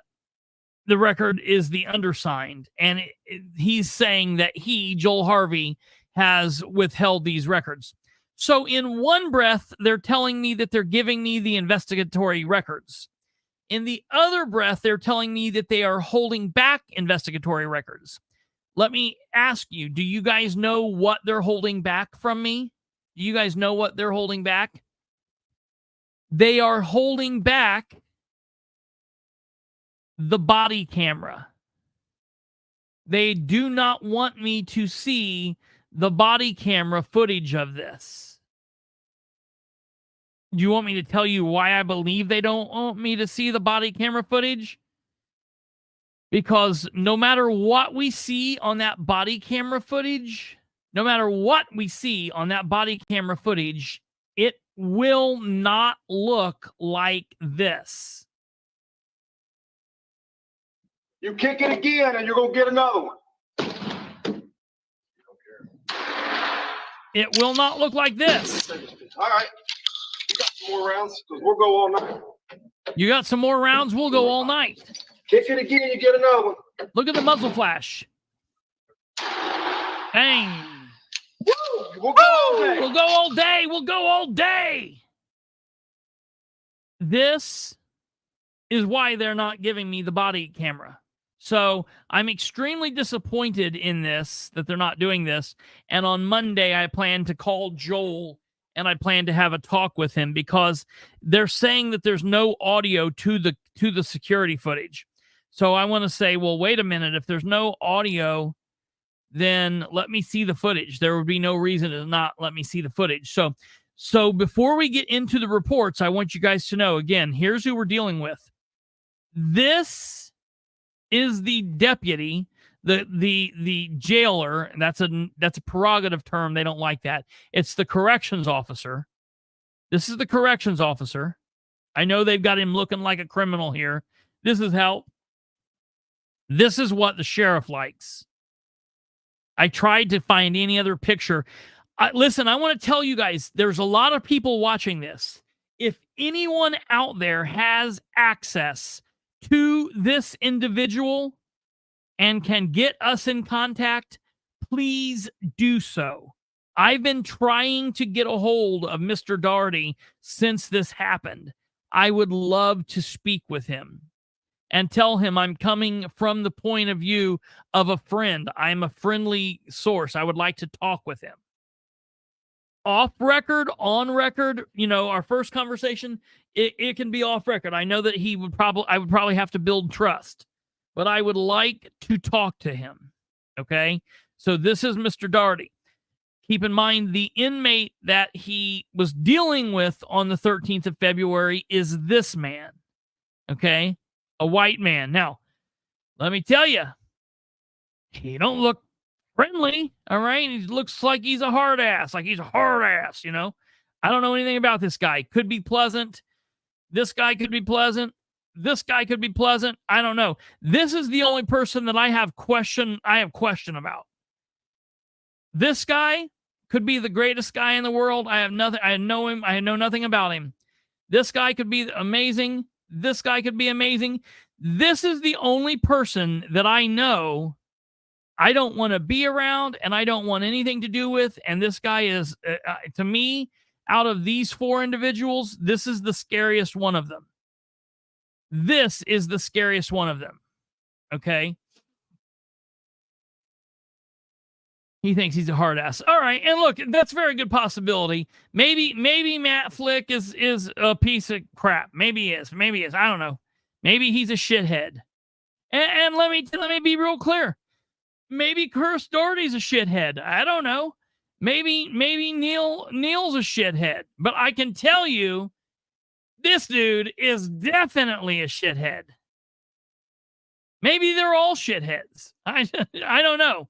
record is the undersigned, and he's saying that he, Joel Harvey, has withheld these records. So in one breath, they're telling me that they're giving me the investigatory records. In the other breath, they're telling me that they are holding back investigatory records. Let me ask you, do you guys know what they're holding back from me? Do you guys know what they're holding back? They are holding back the body camera. They do not want me to see the body camera footage of this. Do you want me to tell you why I believe they don't want me to see the body camera footage? Because no matter what we see on that body camera footage, it will not look like this. You kick it again and you're going to get another one. It will not look like this. All right. You got some more rounds? Because we'll go all night. You got some more rounds? We'll go all night. Kick it again, you get another one. Look at the muzzle flash. Bang. Woo! We'll go all day. We'll go all day. We'll go all day. This is why they're not giving me the body camera. So I'm extremely disappointed in this, that they're not doing this. And on Monday, I plan to call Joel and I plan to have a talk with him because they're saying that there's no audio to the security footage. So I want to say, well, wait a minute. If there's no audio, then let me see the footage. There would be no reason to not let me see the footage. So before we get into the reports, I want you guys to know, again, here's who we're dealing with. This is the deputy, the jailer, and that's a prerogative term. They don't like that. It's the corrections officer. This is the corrections officer. I know they've got him looking like a criminal here. This is what the sheriff likes. I tried to find any other picture. Listen, I want to tell you guys, there's a lot of people watching this. If anyone out there has access to this individual and can get us in contact, please do so. I've been trying to get a hold of Mr. Doughty since this happened. I would love to speak with him and tell him I'm coming from the point of view of a friend. I'm a friendly source. I would like to talk with him. off record, on record, our first conversation, it can be off record. I know that I would probably have to build trust, but I would like to talk to him. Okay. So this is Mr. Doughty. Keep in mind the inmate that he was dealing with on the 13th of February is this man. Okay. A white man. Now, let me tell you, he don't look friendly, all right? He looks like he's a hard ass, I don't know anything about this guy. Could be pleasant. This guy could be pleasant. This guy could be pleasant. I don't know. This is the only person that I have question about. This guy could be the greatest guy in the world. I know him. I know nothing about him. This guy could be amazing. This guy could be amazing. This is the only person that I know I don't want to be around and I don't want anything to do with. And this guy is, to me, out of these four individuals, this is the scariest one of them. This is the scariest one of them. Okay. He thinks he's a hard ass. All right. And look, that's a very good possibility. Maybe Matt Flick is a piece of crap. Maybe he is. I don't know. Maybe he's a shithead. And let me be real clear. Maybe Curse Doherty's a shithead. I don't know. Maybe Neil's a shithead. But I can tell you, this dude is definitely a shithead. Maybe they're all shitheads. I don't know.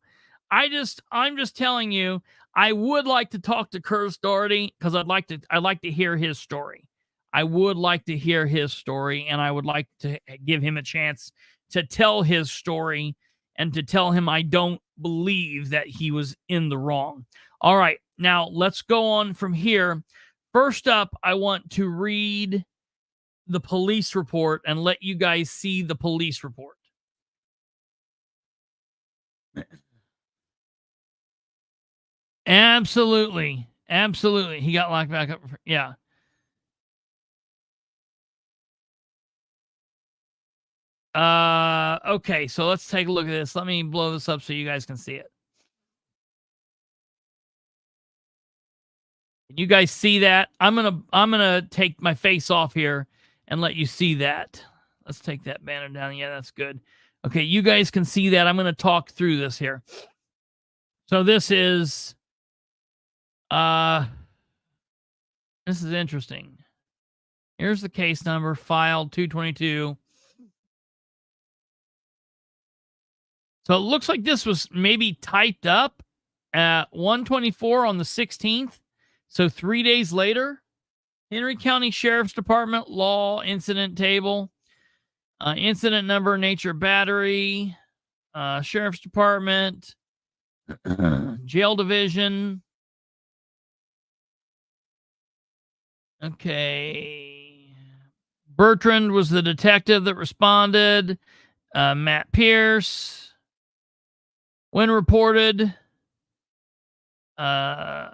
I'm just telling you, I would like to talk to Curse Dougherty because I'd like to hear his story. I would like to hear his story, and I would like to give him a chance to tell his story and to tell him I don't believe that he was in the wrong. All right, now let's go on from here. First up, I want to read the police report and let you guys see the police report. Absolutely. He got locked back up. Yeah. Okay, so let's take a look at this. Let me blow this up so you guys can see it. Can you guys see that? I'm gonna take my face off here and let you see that. Let's take that banner down. Yeah, that's good. Okay, you guys can see that. I'm gonna talk through this here. So this is interesting. Here's the case number, filed 222. So it looks like this was maybe typed up at 1:24 on the 16th. So 3 days later, Henry County Sheriff's Department law incident table, incident number, nature battery, Sheriff's Department, jail division. Okay. Bertrand was the detective that responded. Matt Pierce. When reported, so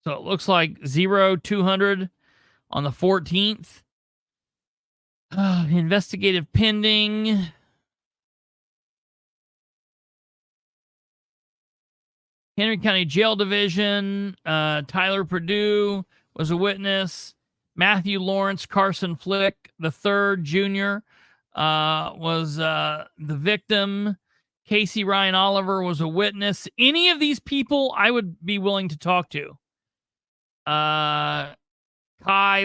it looks like 0200 on the 14th. Investigative pending. Henry County Jail Division. Tyler Purdue was a witness. Matthew Lawrence Carson Flick III Jr. Was the victim. Casey Ryan Oliver was a witness. Any of these people I would be willing to talk to. Kai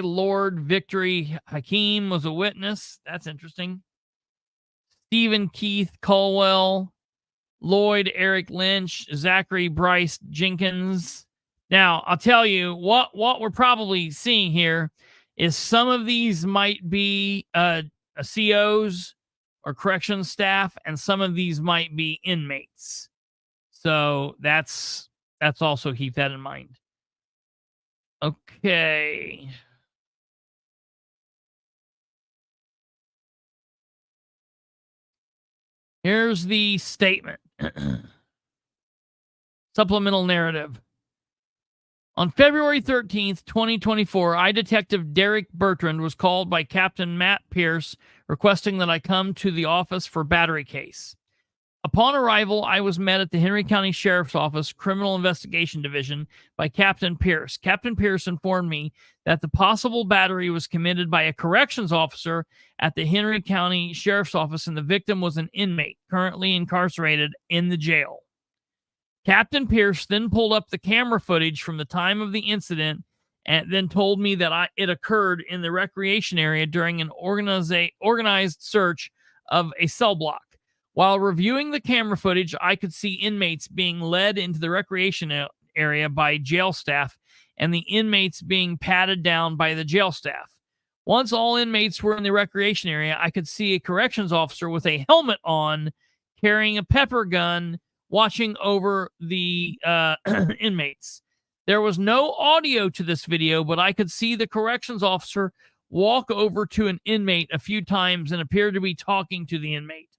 Lord Victory Hakeem was a witness. That's interesting. Stephen Keith Colwell, Lloyd Eric Lynch, Zachary Bryce Jenkins. Now, I'll tell you what we're probably seeing here is some of these might be COs or corrections staff, and some of these might be inmates. So that's also, keep that in mind. Okay. Here's the statement. Supplemental narrative. On February 13th, 2024, I Detective Derek Bertrand was called by Captain Matt Pierce requesting that I come to the office for battery case. Upon arrival, I was met at the Henry County Sheriff's Office Criminal Investigation Division by Captain Pierce. Captain Pierce informed me that the possible battery was committed by a corrections officer at the Henry County Sheriff's Office, and the victim was an inmate currently incarcerated in the jail. Captain Pierce then pulled up the camera footage from the time of the incident and then told me that it occurred in the recreation area during an organized search of a cell block. While reviewing the camera footage, I could see inmates being led into the recreation area by jail staff and the inmates being patted down by the jail staff. Once all inmates were in the recreation area, I could see a corrections officer with a helmet on, carrying a pepper gun, watching over the inmates. There was no audio to this video, but I could see the corrections officer walk over to an inmate a few times and appear to be talking to the inmate.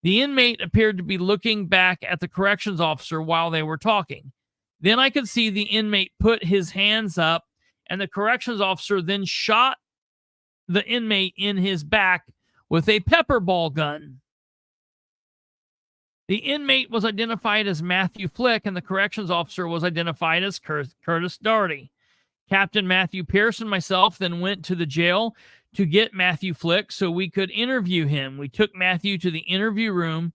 The inmate appeared to be looking back at the corrections officer while they were talking. Then I could see the inmate put his hands up, and the corrections officer then shot the inmate in his back with a pepperball gun. The inmate was identified as Matthew Flick, and the corrections officer was identified as Curtis Doughty. Captain Matthew Pierce and myself then went to the jail to get Matthew Flick so we could interview him. We took Matthew to the interview room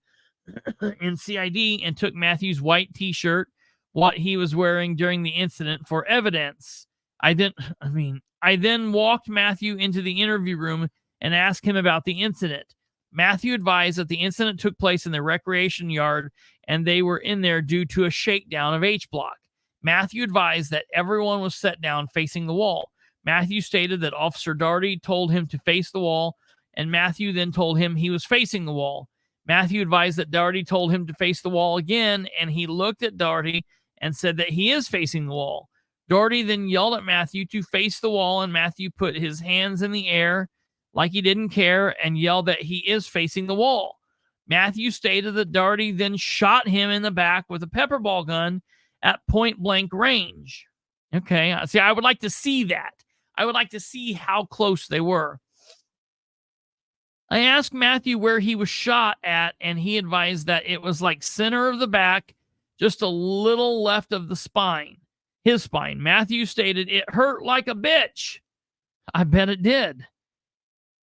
in CID and took Matthew's white t-shirt, what he was wearing during the incident, for evidence. I then walked Matthew into the interview room and asked him about the incident. Matthew advised that the incident took place in the recreation yard and they were in there due to a shakedown of H block. Matthew advised that everyone was set down facing the wall. Matthew stated that Officer Doughty told him to face the wall, and Matthew then told him he was facing the wall. Matthew advised that Doughty told him to face the wall again, and he looked at Doughty and said that he is facing the wall. Doughty then yelled at Matthew to face the wall, and Matthew put his hands in the air like he didn't care and yelled that he is facing the wall. Matthew stated that Doughty then shot him in the back with a pepperball gun at point blank range. Okay, see, I would like to see that. I would like to see how close they were. I asked Matthew where he was shot at, and he advised that it was like center of the back, just a little left of the spine, his spine. Matthew stated it hurt like a bitch. I bet it did.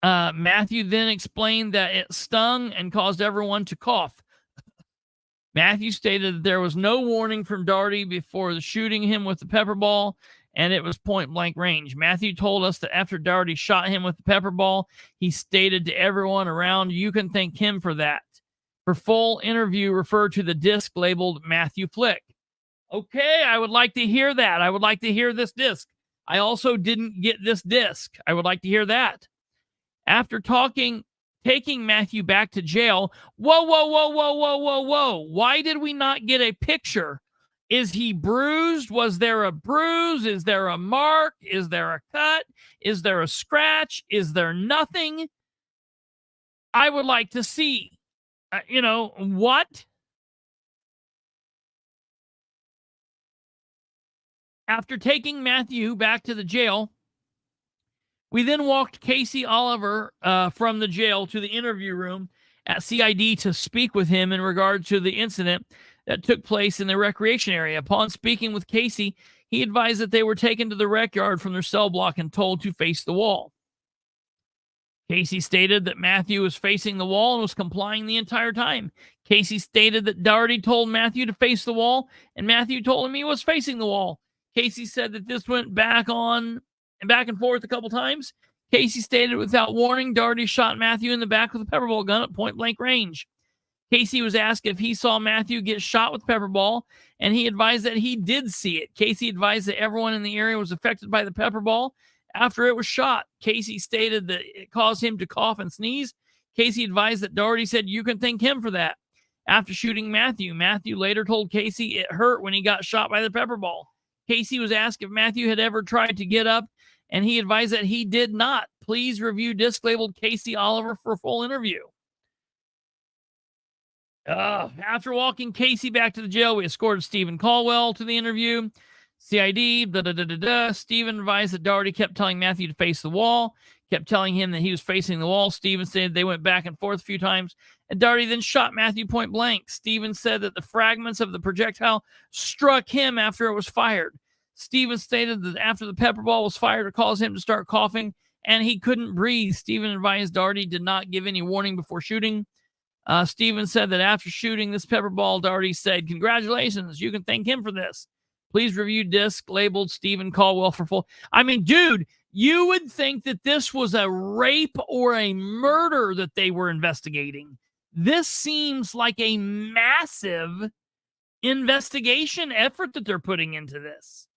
Matthew then explained that it stung and caused everyone to cough. Matthew stated that there was no warning from Doughty before shooting him with the pepperball, and it was point blank range. Matthew told us that after Doughty shot him with the pepperball, he stated to everyone around, "You can thank him for that." For full interview, refer to the disc labeled Matthew Flick. Okay, I would like to hear that. I would like to hear this disc. I also didn't get this disc. I would like to hear that. After taking Matthew back to jail, whoa. Why did we not get a picture? Is he bruised? Was there a bruise? Is there a mark? Is there a cut? Is there a scratch? Is there nothing? I would like to see. What? After taking Matthew back to the jail, we then walked Casey Oliver from the jail to the interview room at CID to speak with him in regard to the incident that took place in the recreation area. Upon speaking with Casey, he advised that they were taken to the rec yard from their cell block and told to face the wall. Casey stated that Matthew was facing the wall and was complying the entire time. Casey stated that Doughty told Matthew to face the wall, and Matthew told him he was facing the wall. Casey said that this went back and forth a couple times. Casey stated without warning, Doughty shot Matthew in the back with a pepperball gun at point blank range. Casey was asked if he saw Matthew get shot with pepperball, and he advised that he did see it. Casey advised that everyone in the area was affected by the pepperball after it was shot. Casey stated that it caused him to cough and sneeze. Casey advised that Doughty said, "You can thank him for that." After shooting Matthew later told Casey it hurt when he got shot by the pepperball. Casey was asked if Matthew had ever tried to get up, and he advised that he did not. Please review disc labeled Casey Oliver for a full interview. After walking Casey back to the jail, we escorted Stephen Caldwell to the interview. CID, Stephen advised that Doughty kept telling Matthew to face the wall. kept telling him that he was facing the wall. Stevens said they went back and forth a few times, and Doughty then shot Matthew point blank. Stevens said that the fragments of the projectile struck him after it was fired. Stevens stated that after the pepperball was fired, it caused him to start coughing, and he couldn't breathe. Stevens advised Doughty did not give any warning before shooting. Stevens said that after shooting this pepperball, Doughty said, "Congratulations, you can thank him for this. Please review disc labeled Stephen Caldwell for full." I mean, dude, you would think that this was a rape or a murder that they were investigating. This seems like a massive investigation effort that they're putting into this.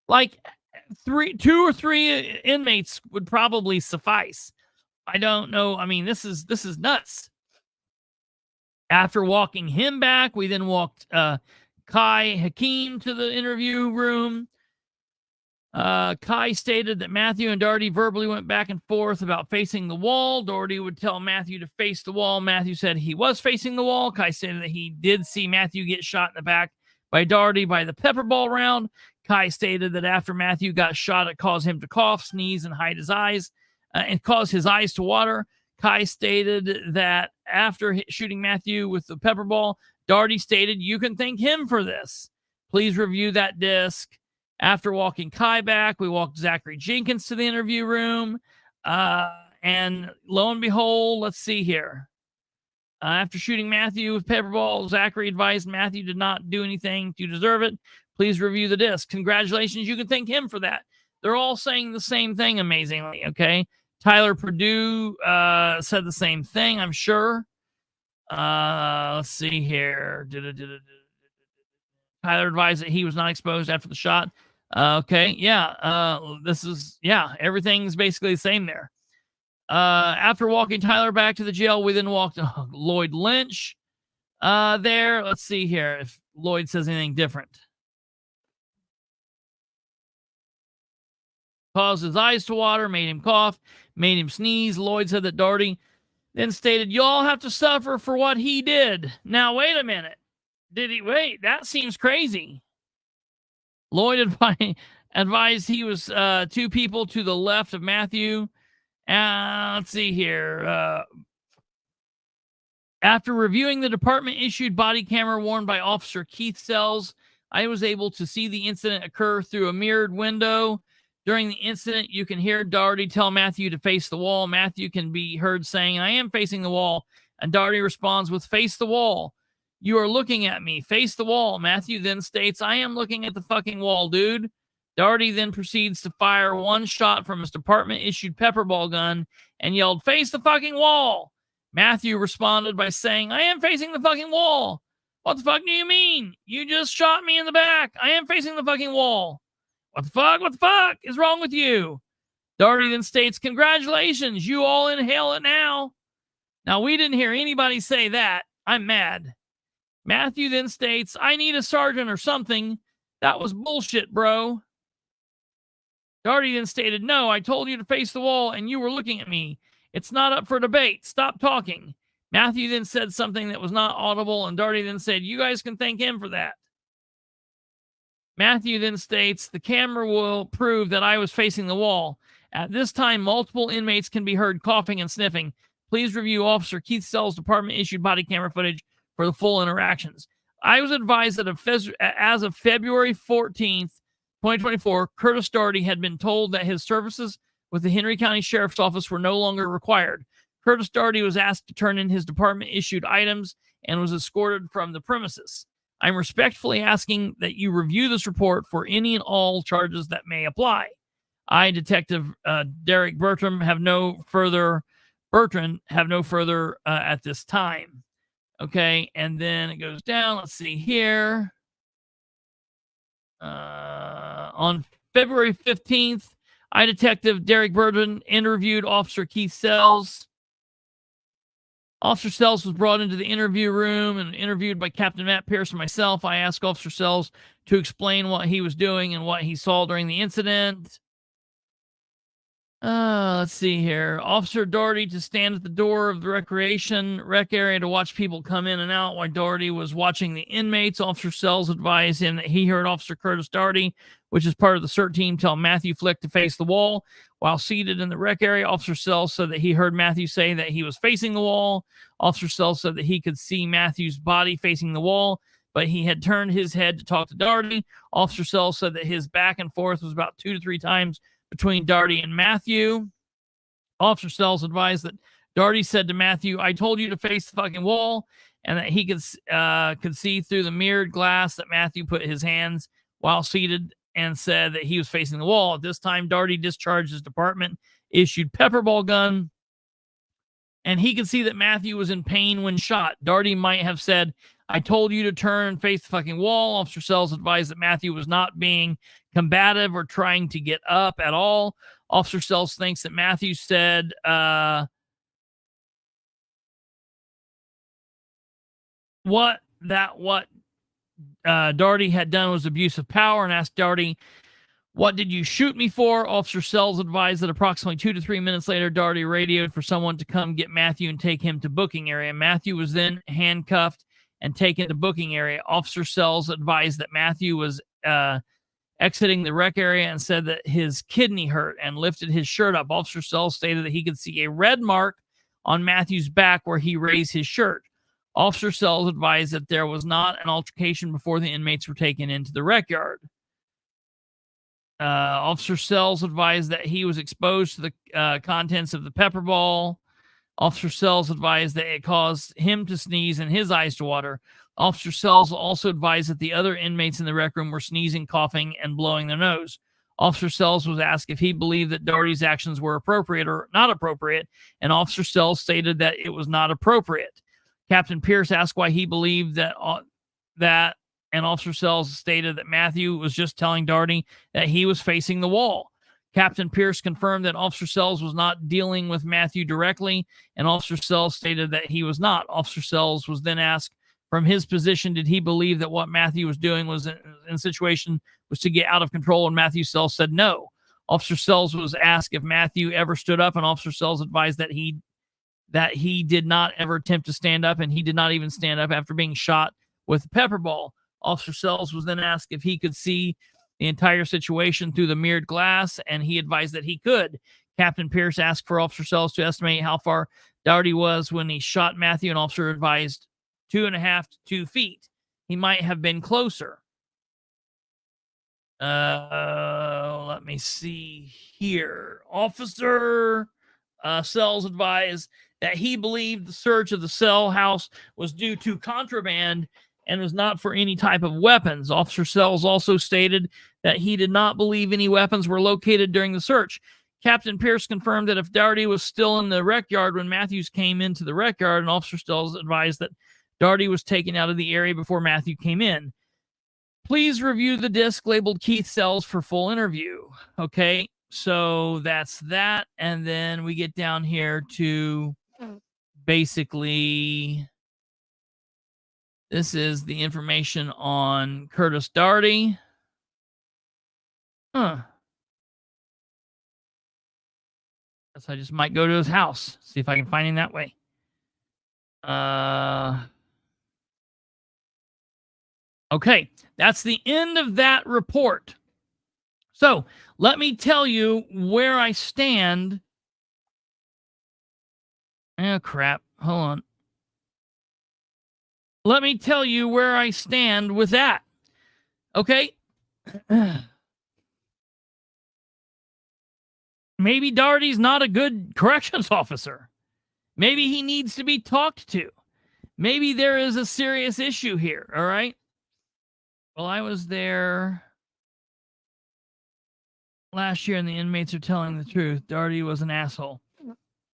Like 2 or 3 inmates would probably suffice. I don't know. I mean, this is nuts. After walking him back, we then walked Kai Hakim to the interview room. Kai stated that Matthew and Doughty verbally went back and forth about facing the wall. Doughty would tell Matthew to face the wall. Matthew said he was facing the wall. Kai stated that he did see Matthew get shot in the back by Doughty by the pepperball round. Kai stated that after Matthew got shot, it caused him to cough, sneeze, and hide his eyes, and caused his eyes to water. Kai stated that after shooting Matthew with the pepperball, Doughty stated, "You can thank him for this. Please review that disc." After walking Kai back, we walked Zachary Jenkins to the interview room. And lo and behold, let's see here. After shooting Matthew with pepperball, Zachary advised Matthew did not do anything to deserve it. Please review the disc. Congratulations. You can thank him for that. They're all saying the same thing, amazingly. Okay. Tyler Purdue said the same thing, I'm sure. Let's see here. Tyler advised that he was not exposed after the shot. Okay, yeah. Everything's basically the same there. After walking Tyler back to the jail, we then walked Lloyd Lynch there. Let's see here if Lloyd says anything different. Caused his eyes to water, made him cough, made him sneeze. Lloyd said that Doughty then stated, "You all have to suffer for what he did." Now, wait a minute. Did he? Wait, that seems crazy. Lloyd advised he was 2 people to the left of Matthew. Let's see here. After reviewing the department-issued body camera worn by Officer Keith Sells, I was able to see the incident occur through a mirrored window. During the incident, you can hear Doughty tell Matthew to face the wall. Matthew can be heard saying, "I am facing the wall." And Doughty responds with, "Face the wall. You are looking at me. Face the wall." Matthew then states, "I am looking at the fucking wall, dude." Doughty then proceeds to fire 1 shot from his department-issued pepperball gun and yelled, "Face the fucking wall." Matthew responded by saying, "I am facing the fucking wall." "What the fuck do you mean? You just shot me in the back. I am facing the fucking wall." "What the fuck? What the fuck is wrong with you?" Doughty then states, "Congratulations. You all inhale it now." Now, we didn't hear anybody say that. I'm mad. Matthew then states, "I need a sergeant or something. That was bullshit, bro." Doughty then stated, "No, I told you to face the wall and you were looking at me. It's not up for debate. Stop talking." Matthew then said something that was not audible, and Doughty then said, "You guys can thank him for that." Matthew then states, "The camera will prove that I was facing the wall. At this time, multiple inmates can be heard coughing and sniffing. Please review Officer Keith Sells' department-issued body camera footage for the full interactions." I was advised that as of February 14th, 2024, Curtis Doughty had been told that his services with the Henry County Sheriff's Office were no longer required. Curtis Doughty was asked to turn in his department-issued items and was escorted from the premises. I'm respectfully asking that you review this report for any and all charges that may apply. I, Detective Derek Bertram, have no further at this time. Okay, and then it goes down. Let's see here. On February 15th, I, Detective Derek Bertram, interviewed Officer Keith Sells. Officer Sells was brought into the interview room and interviewed by Captain Matt Pierce and myself. I asked Officer Sells to explain what he was doing and what he saw during the incident. Let's see here. Officer Doughty to stand at the door of the rec area to watch people come in and out while Doughty was watching the inmates. Officer Sells advised him that he heard Officer Curtis Doughty, which is part of the CERT team, tell Matthew Flick to face the wall. While seated in the rec area, Officer Sells said that he heard Matthew say that he was facing the wall. Officer Sells said that he could see Matthew's body facing the wall, but he had turned his head to talk to Doughty. Officer Sells said that his back and forth was about 2 to 3 times between Doughty and Matthew. Officer Sells advised that Doughty said to Matthew, "I told you to face the fucking wall," and that he could see through the mirrored glass that Matthew put his hands while seated and said that he was facing the wall. At this time, Doughty discharged his department-issued Pepperball gun, and he could see that Matthew was in pain when shot. Doughty might have said, "I told you to turn and face the fucking wall." Officer Sells advised that Matthew was not being combative or trying to get up at all. Officer Sells thinks that Matthew said what Doughty had done was abuse of power, and asked Doughty, "What did you shoot me for?" Officer Sells advised that approximately 2 to 3 minutes later, Doughty radioed for someone to come get Matthew and take him to booking area. Matthew was then handcuffed and taken to booking area. Officer Sells advised that Matthew was exiting the rec area and said that his kidney hurt and lifted his shirt up. Officer Sells stated that he could see a red mark on Matthew's back where he raised his shirt. Officer Sells advised that there was not an altercation before the inmates were taken into the rec yard. Officer Sells advised that he was exposed to the contents of the Pepperball. Officer Sells advised that it caused him to sneeze and his eyes to water. Officer Sells also advised that the other inmates in the rec room were sneezing, coughing, and blowing their nose. Officer Sells was asked if he believed that Doughty's actions were appropriate or not appropriate, and Officer Sells stated that it was not appropriate. Captain Pierce asked why he believed that, and Officer Sells stated that Matthew was just telling Doughty that he was facing the wall. Captain Pierce confirmed that Officer Sells was not dealing with Matthew directly, and Officer Sells stated that he was not. Officer Sells was then asked from his position, did he believe that what Matthew was doing was in a situation was to get out of control, and Matthew Sells said no. Officer Sells was asked if Matthew ever stood up, and Officer Sells advised that he did not ever attempt to stand up, and he did not even stand up after being shot with a Pepperball. Officer Sells was then asked if he could see the entire situation through the mirrored glass, and he advised that he could. Captain Pierce asked for Officer Sells to estimate how far Doughty was when he shot Matthew, and Officer advised 2.5 to 2 feet. He might have been closer. Let me see here. Officer Sells advised that he believed the search of the cell house was due to contraband and was not for any type of weapons. Officer Sells also stated that he did not believe any weapons were located during the search. Captain Pierce confirmed that if Doughty was still in the rec yard when Matthews came into the rec yard, and Officer Sells advised that Doughty was taken out of the area before Matthew came in. Please review the disc labeled Keith Sells for full interview. Okay, so that's that. And then we get down here to basically, this is the information on Curtis Doughty. Guess I just might go to his house, see if I can find him that way. Okay, that's the end of that report. So let me tell you where I stand. Oh, crap. Hold on. Let me tell you where I stand with that. Okay? Maybe Doughty's not a good corrections officer. Maybe he needs to be talked to. Maybe there is a serious issue here, all right? Well, I was there last year, and the inmates are telling the truth. Doughty was an asshole.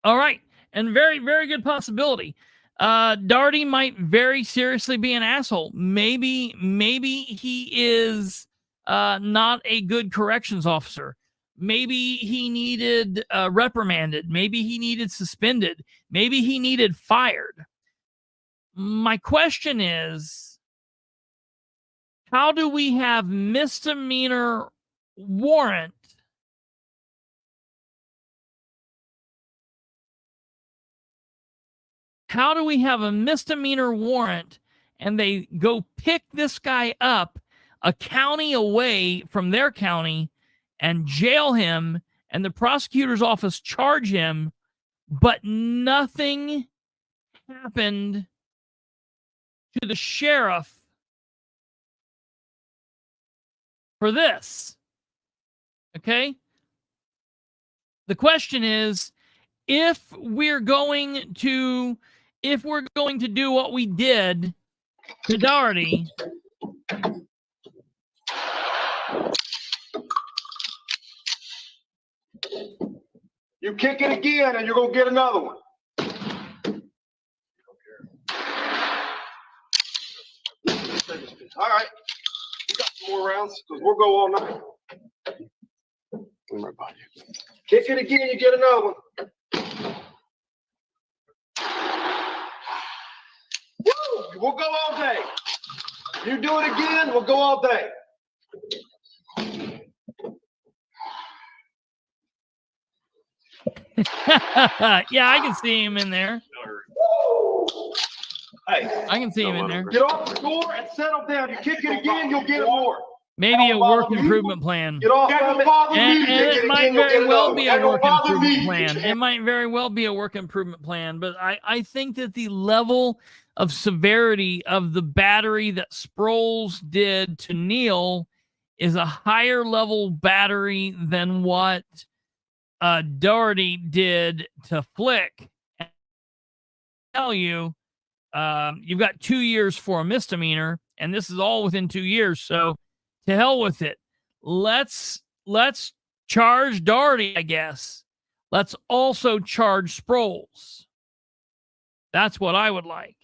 All right, and very, very good possibility. Doughty might very seriously be an asshole. Maybe he is not a good corrections officer. Maybe he needed reprimanded. Maybe he needed suspended. Maybe he needed fired. My question is, how do we have misdemeanor warrant How do we have a misdemeanor warrant and they go pick this guy up a county away from their county and jail him, and the prosecutor's office charge him, but nothing happened to the sheriff for this? Okay? The question is, if we're going to do what we did to Doherty, You kick it again and you're going to get another one. All right. We got some more rounds because we'll go all night. I'm right by you. Kick it again, you get another one. Woo! We'll go all day. You do it again, we'll go all day. yeah, I can see him in there. Hey, I can see him in there. get off the floor and settle down. You kick it again, you'll get more. Maybe a work improvement plan. Get off of it. And it might very well be a work improvement plan. It might very well be a work improvement plan. But I think that the level of severity of the battery that Sproles did to Neil is a higher level battery than what Doherty did to Flick. And I tell you, you've got 2 years for a misdemeanor, and this is all within 2 years. So to hell with it. Let's charge Doherty, I guess. Let's also charge Sproles. That's what I would like.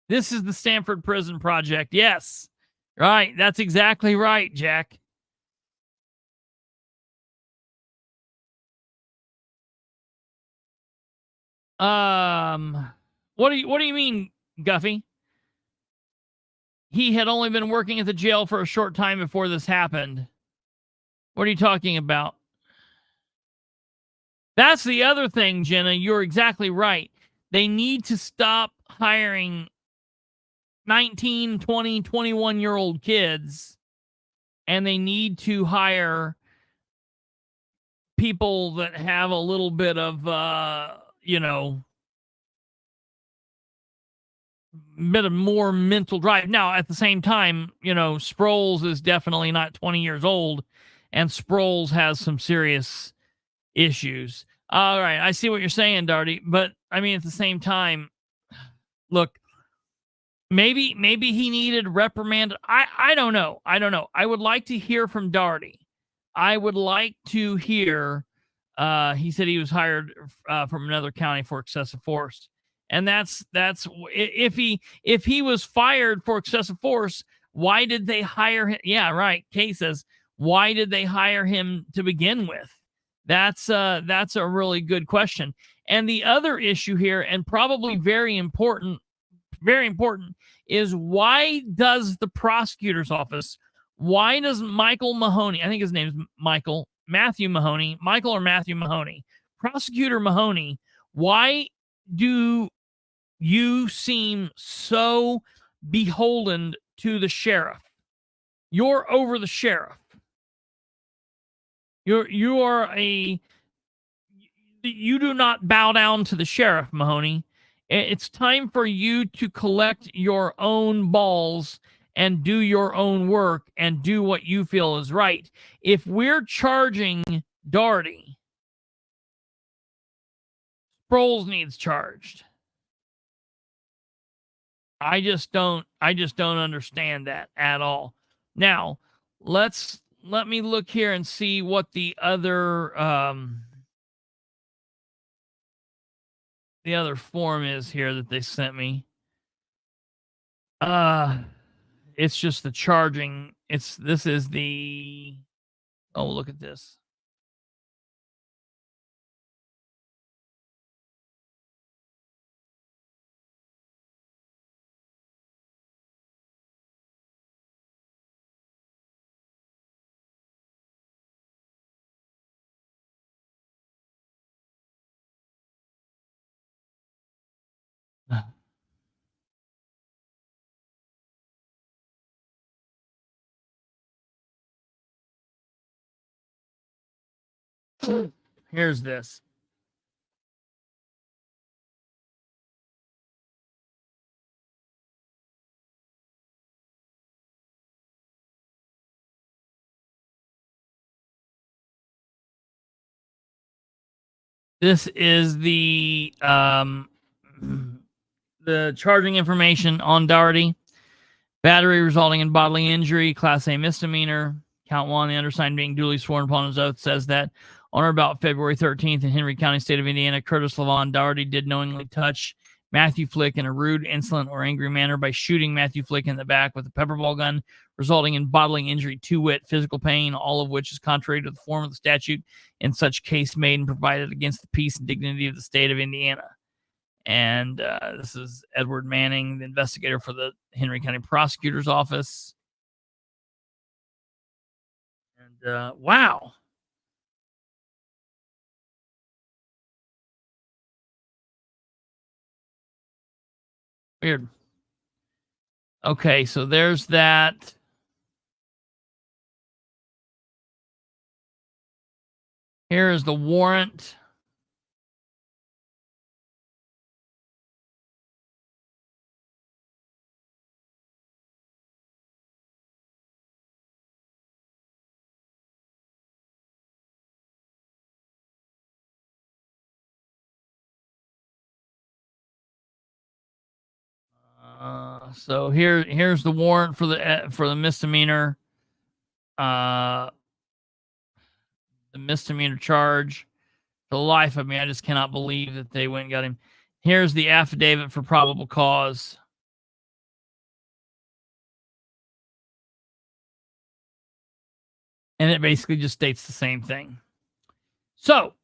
This is the Stanford Prison Project. Yes. Right. That's exactly right, Jack. What do you mean, Guffey? He had only been working at the jail for a short time before this happened. What are you talking about? That's the other thing, Jenna. You're exactly right. They need to stop hiring 19, 20, 21-year-old kids, and they need to hire people that have a little bit of, bit of more mental drive. Now, at the same time, Sproles is definitely not 20 years old, and Sproles has some serious issues. All right, I see what you're saying, Doherty, but I mean, at the same time, look, maybe he needed reprimand. I don't know. I would like to hear from Doherty. I would like to hear. He said he was hired from another county for excessive force. And that's if he was fired for excessive force, why did they hire him? Yeah, right. Kay says, why did they hire him to begin with? That's a really good question. And the other issue here, and probably very important, is why does the prosecutor's office, why doesn't Michael Mahoney, I think his name is Matthew Mahoney, Michael or Matthew Mahoney, Prosecutor Mahoney, why do you seem so beholden to the sheriff? You're over the sheriff. You do not bow down to the sheriff, Mahoney. It's time for you to collect your own balls and do your own work and do what you feel is right. If we're charging Doherty, Sproles needs charged. I just don't understand that at all. Now, let me look here and see what the other form is here that they sent me. It's just the charging. This is the, oh, look at this. Here's this. This is the charging information on Dougherty. Battery resulting in bodily injury, Class A misdemeanor. Count 1, the undersigned being duly sworn upon his oath, says that on or about February 13th in Henry County, state of Indiana, Curtis Levon Dougherty did knowingly touch Matthew Flick in a rude, insolent, or angry manner by shooting Matthew Flick in the back with a pepperball gun, resulting in bodily injury, to wit, physical pain, all of which is contrary to the form of the statute in such case made and provided against the peace and dignity of the state of Indiana. And this is Edward Manning, the investigator for the Henry County Prosecutor's Office. And wow. Weird. Okay, so there's that. Here is the warrant. So here's the warrant for the misdemeanor. The misdemeanor charge. For the life of me, I just cannot believe that they went and got him. Here's the affidavit for probable cause. And it basically just states the same thing. So,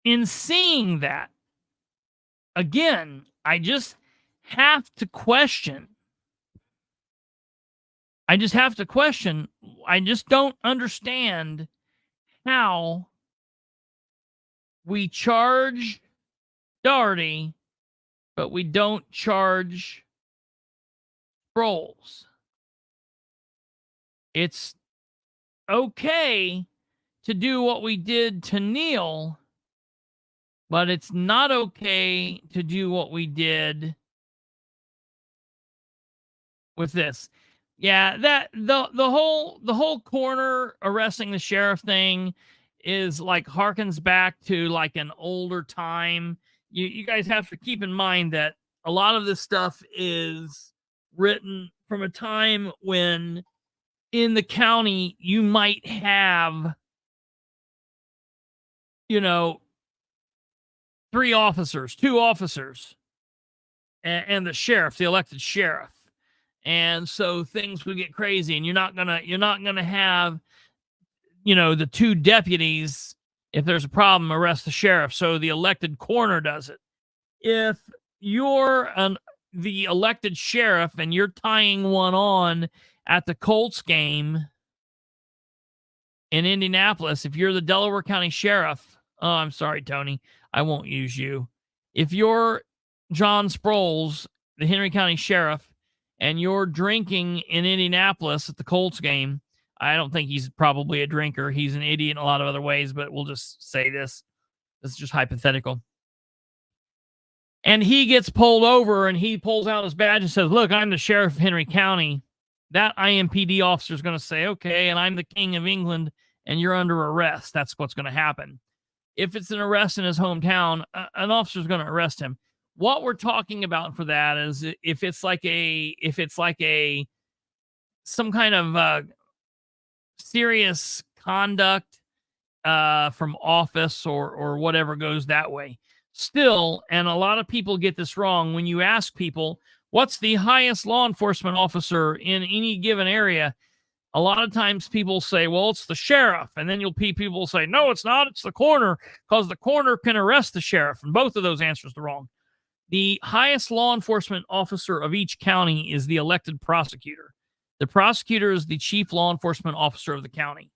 in seeing that, again, I just have to question. I just don't understand how we charge Dougherty, but we don't charge SPROLES. It's okay to do what we did to Neil, but it's not okay to do what we did with this. Yeah, that the whole coroner arresting the sheriff thing is like harkens back to like an older time. You guys have to keep in mind that a lot of this stuff is written from a time when in the county you might have, you know, 2 officers, and the sheriff, the elected sheriff. And so things would get crazy, and you're not gonna have, you know, the 2 deputies, if there's a problem, arrest the sheriff. So the elected coroner does it. If you're the elected sheriff and you're tying one on at the Colts game in Indianapolis, if you're the Delaware County Sheriff, oh, I'm sorry, Tony, I won't use you. If you're John SPROLES, the Henry County Sheriff, and you're drinking in Indianapolis at the Colts game, I don't think he's probably a drinker. He's an idiot in a lot of other ways, but we'll just say this. This is just hypothetical. And he gets pulled over, and he pulls out his badge and says, look, I'm the sheriff of Henry County. That IMPD officer is going to say, okay, and I'm the king of England, and you're under arrest. That's what's going to happen. If it's an arrest in his hometown, an officer is going to arrest him. What we're talking about for that is if it's like some kind of serious conduct from office or whatever goes that way. Still, and a lot of people get this wrong, when you ask people, what's the highest law enforcement officer in any given area? A lot of times people say, well, it's the sheriff. And then people say, no, it's not. It's the coroner, because the coroner can arrest the sheriff. And both of those answers are wrong. The highest law enforcement officer of each county is the elected prosecutor. The prosecutor is the chief law enforcement officer of the county.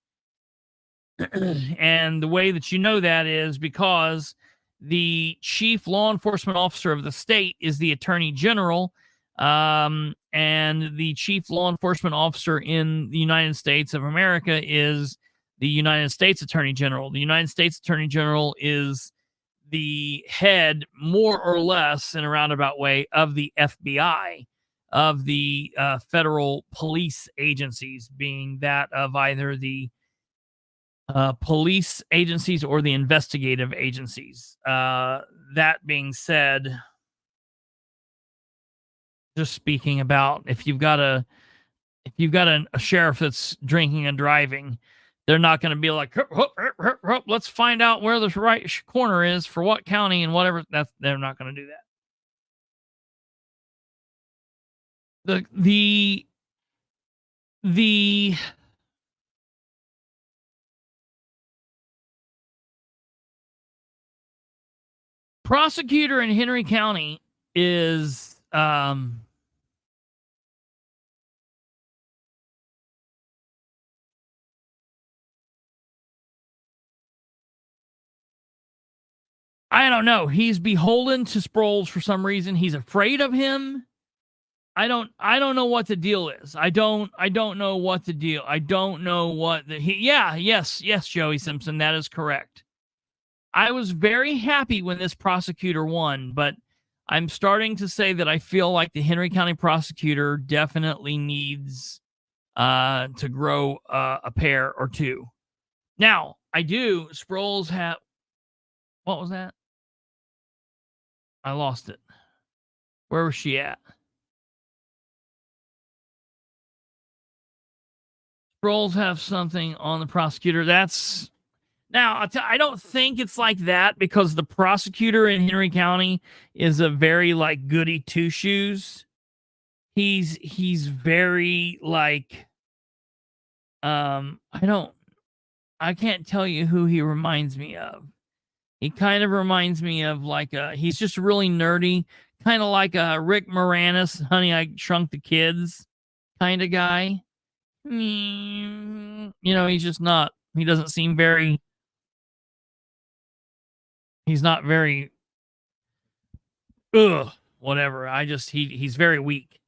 And the way that you know that is because the chief law enforcement officer of the state is the attorney general, and the chief law enforcement officer in the United States of America is the United States Attorney General. The United States Attorney General is the head, more or less, in a roundabout way, of the FBI, of the federal police agencies, being that of either the police agencies or the investigative agencies. That being said, just speaking about if you've got a sheriff that's drinking and driving, they're not going to be like, let's find out where this right corner is for what county and whatever. They're not going to do that. The prosecutor in Henry County is I don't know. He's beholden to Sproles for some reason. He's afraid of him. I don't know what the deal is. I don't know what the deal. I don't know what the yes, Joey Simpson, that is correct. I was very happy when this prosecutor won, but I'm starting to say that I feel like the Henry County prosecutor definitely needs to grow a pair or two. Now, Sproles have, what was that? I lost it. Where was she at? Sproles have something on the prosecutor. That's now. I don't think it's like that because the prosecutor in Henry County is a very like goody two shoes. He's very like I can't tell you who he reminds me of. He kind of reminds me of like he's just really nerdy, kind of like a Rick Moranis, Honey, I Shrunk the Kids kind of guy. You know, he's just not, he doesn't seem very, he's not very, whatever. He's very weak.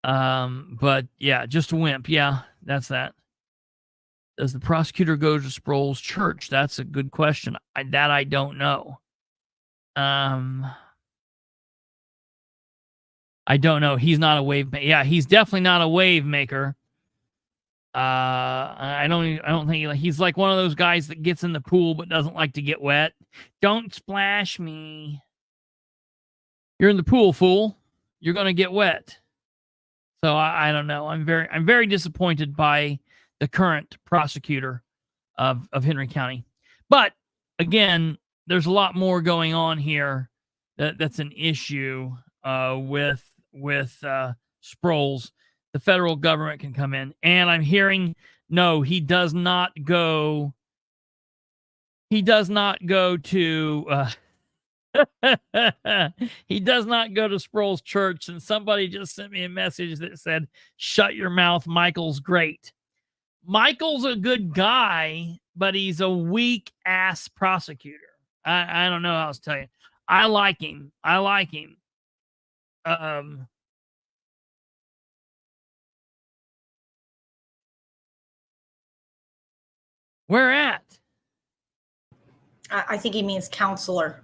But yeah, just a wimp. Yeah, that's that. Does the prosecutor go to Sproles' church? That's a good question. I don't know. I don't know. He's not a wave maker. Yeah, he's definitely not a wave maker. I don't think he's like one of those guys that gets in the pool but doesn't like to get wet. Don't splash me. You're in the pool, fool. You're gonna get wet. So I don't know. I'm very disappointed by the current prosecutor of Henry County. But again, there's a lot more going on here that's an issue with Sproles. The federal government can come in, and I'm hearing no, he does not go. He does not go to. He does not go to Sproles' church. And somebody just sent me a message that said, "Shut your mouth, Michael's great." Michael's a good guy, but he's a weak ass prosecutor. I don't know how to tell you. I like him. Where at? I think he means counselor.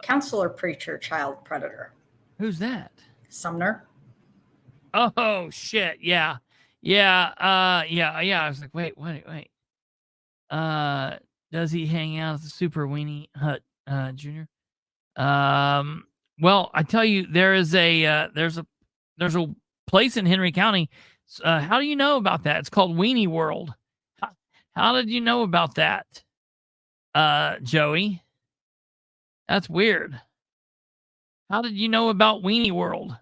Counselor, preacher, child predator. Who's that? Sumner. Oh shit! Yeah. I was like, wait. Does he hang out at the Super Weenie Hut, Junior? Well, I tell you, there's a place in Henry County. How do you know about that? It's called Weenie World. How did you know about that, Joey? That's weird. How did you know about Weenie World?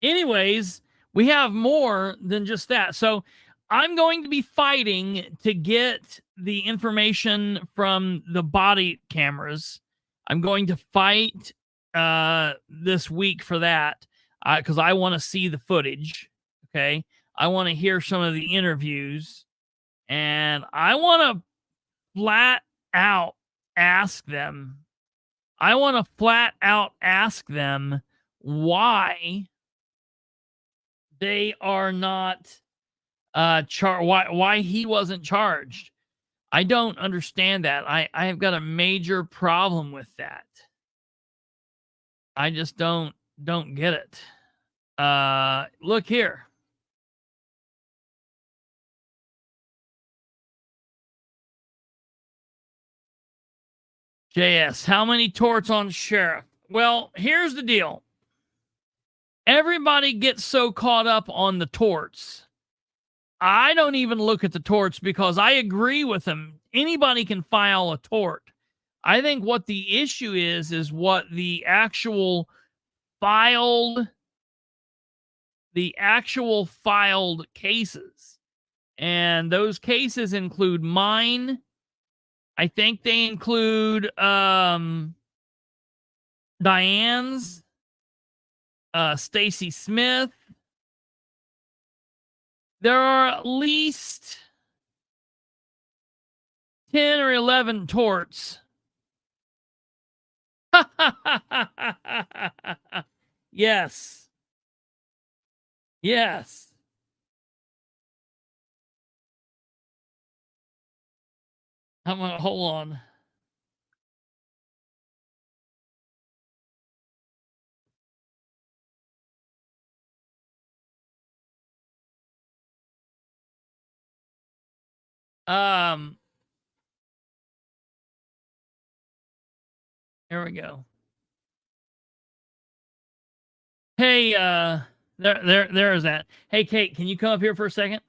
Anyways, we have more than just that. So I'm going to be fighting to get the information from the body cameras. I'm going to fight this week for that because I want to see the footage. Okay. I want to hear some of the interviews, and I want to flat out ask them. Why they are not why he wasn't charged. I don't understand that. I have got a major problem with that. I just don't get it. Look here. JS, how many torts on sheriff? Well, here's the deal. Everybody gets so caught up on the torts. I don't even look at the torts because I agree with them. Anybody can file a tort. I think what the issue is what the actual filed cases. And those cases include mine. I think they include Diane's, Stacy Smith. There are at least 10 or 11 torts. Yes. Yes. I'm gonna hold on. Here we go. Hey, there is that. Hey, Kate, can you come up here for a second?